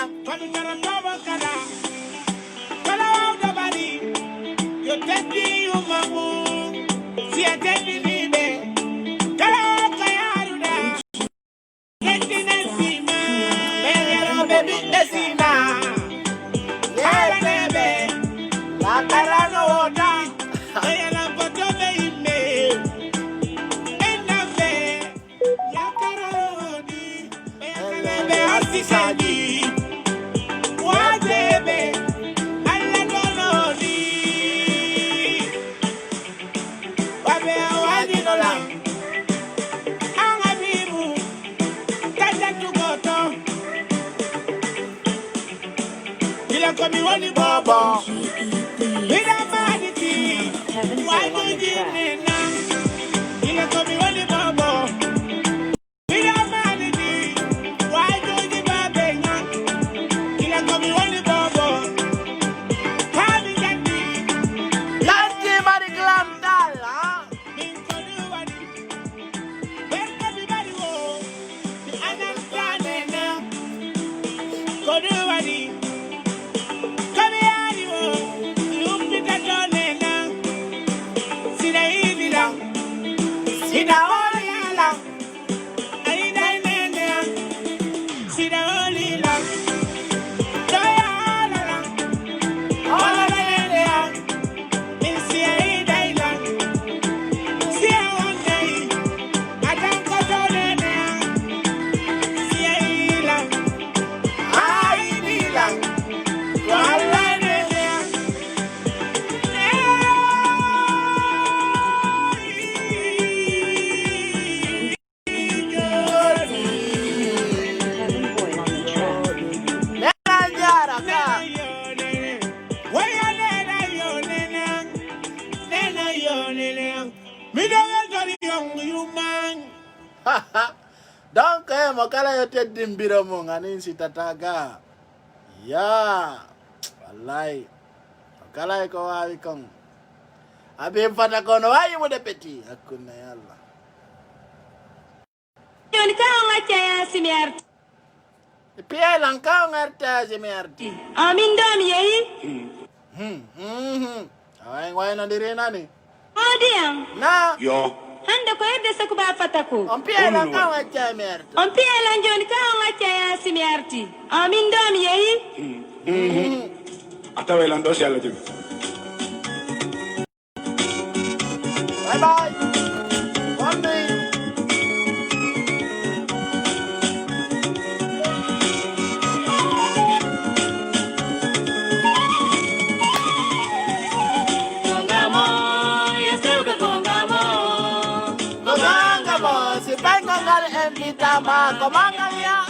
Donc, makala yote dimbira mo ngani sitataga. Ya, wallahi. Makala iko wapi kong? Abi mfata kono wayi mo de peti. Hakuna yalla. Yon ka ngacha ya simiarti. Pia lang ka ngarta simiarti. Amin dam yehi. Awai ngwai na dire nani? Odiang. Na. Yo. Handa ko ede sa kuba fataku. Pia lang ka ngacha simiarti. Pia lang jon ka ngacha ya simiarti. Amin dam yehi. Atawelan do siya latim. Bye bye. One day. Si vengo ngal invita ma komangalia.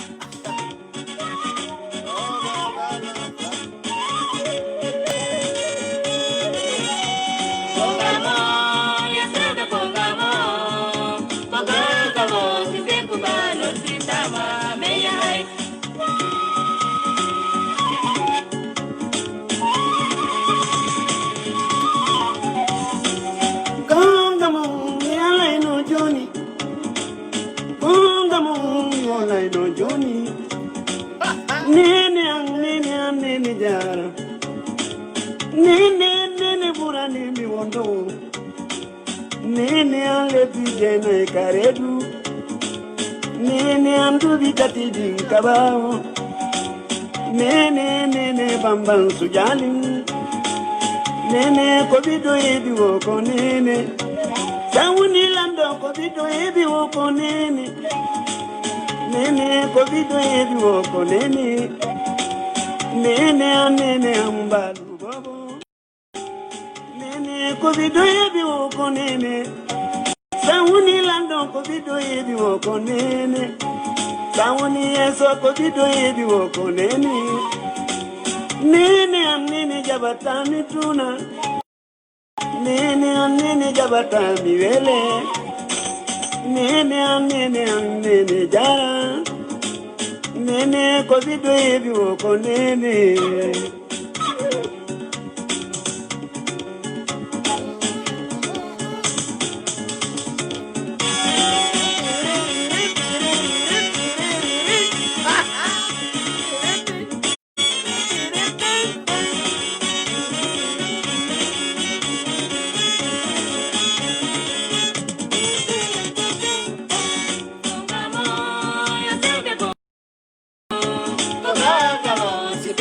Nene jara. Nene pura nimi wondo. Nene aleti jena ikaredu. Nene andu bikati dinkabao. Nene bambang sujali. Nene kobido ebi woko nene. Sawuni lando kobido ebi woko nene. Nene kobido ebi woko nene. Nene ambalu bobo. Nene kobido ebi woko nene. Sawuni lando kobido ebi woko nene. Sawuni eso kobido ebi woko nene. Nene jabatami tuna. Nene jabatami wele. Nene jara. Nene kobido ebi woko nene.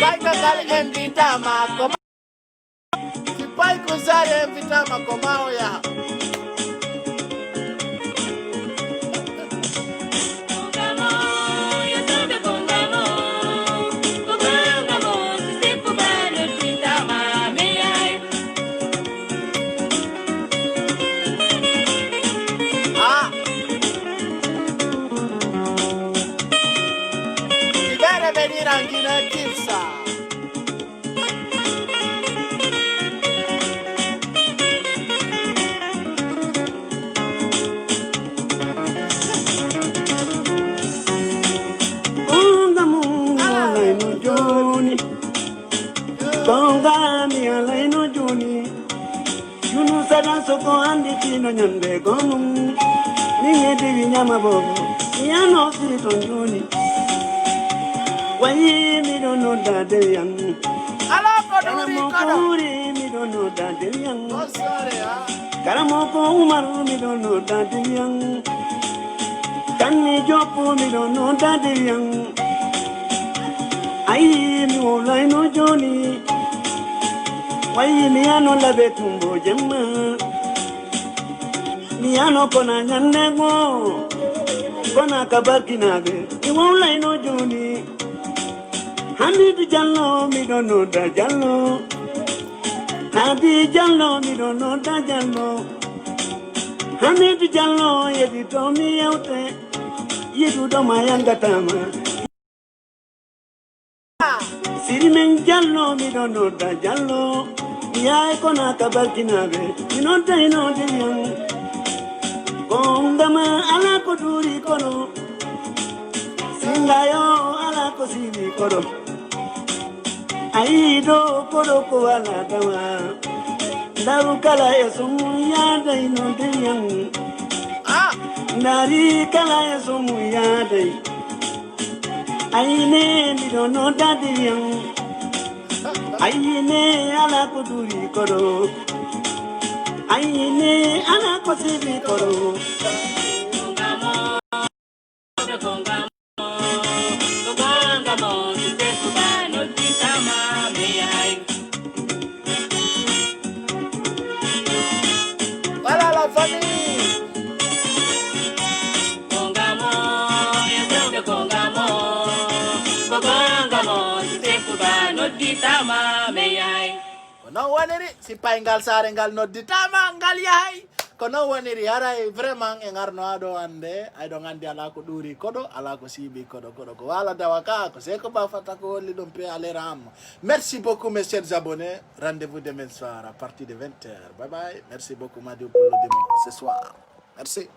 Paika kali invitama koma. Si pai kusare invitama komao ya. Angina Kipsa. Konga mi alaino Joni. Yunu sada soko andi tino nyande gomum. Ninge divi nyama bobo. Yano sito Joni. Why me don't know that they young. Karamokuri me don't know that they young. Karamoko Umaru me don't know that they young. Tani Jopo me don't know that they young. I me all I know Johnny. Why me ano labe tumbo jemma. Me ano kona nyanego. Kona kabakinabe. You all I know Johnny. Hamid Jallo, me don't know that Jallo. Happy Jallo, me don't know that Jallo. Hamid Jallo, you told me out there. You do the Mayangatama. Sirimen Jallo, me don't know that Jallo. Ya kona kabalkinabe, you know they know the young. Kongama ala koduri kono. Singayo ala kosibi kono. Aido kodoko ala dama daru kala esumu ya dai no deyang dari kala esumu ya dai aine mi do no dadiyang aine ala kuduri kodo aine ala kosibi kodo Kono waniri si paingal sare ngal noddi tama ngal yahay kono waniri haray vraiment e ngarno ado ande ay do ngandi ala ko duri kodo ala ko sibi kodo ko wala dawaka ko se ko ba fata ko li dum pe ale ram. Merci beaucoup mes chers abonnés, rendez-vous demain soir à partir de 20h. Bye bye. Merci beaucoup Madi pour le demain ce soir. Merci.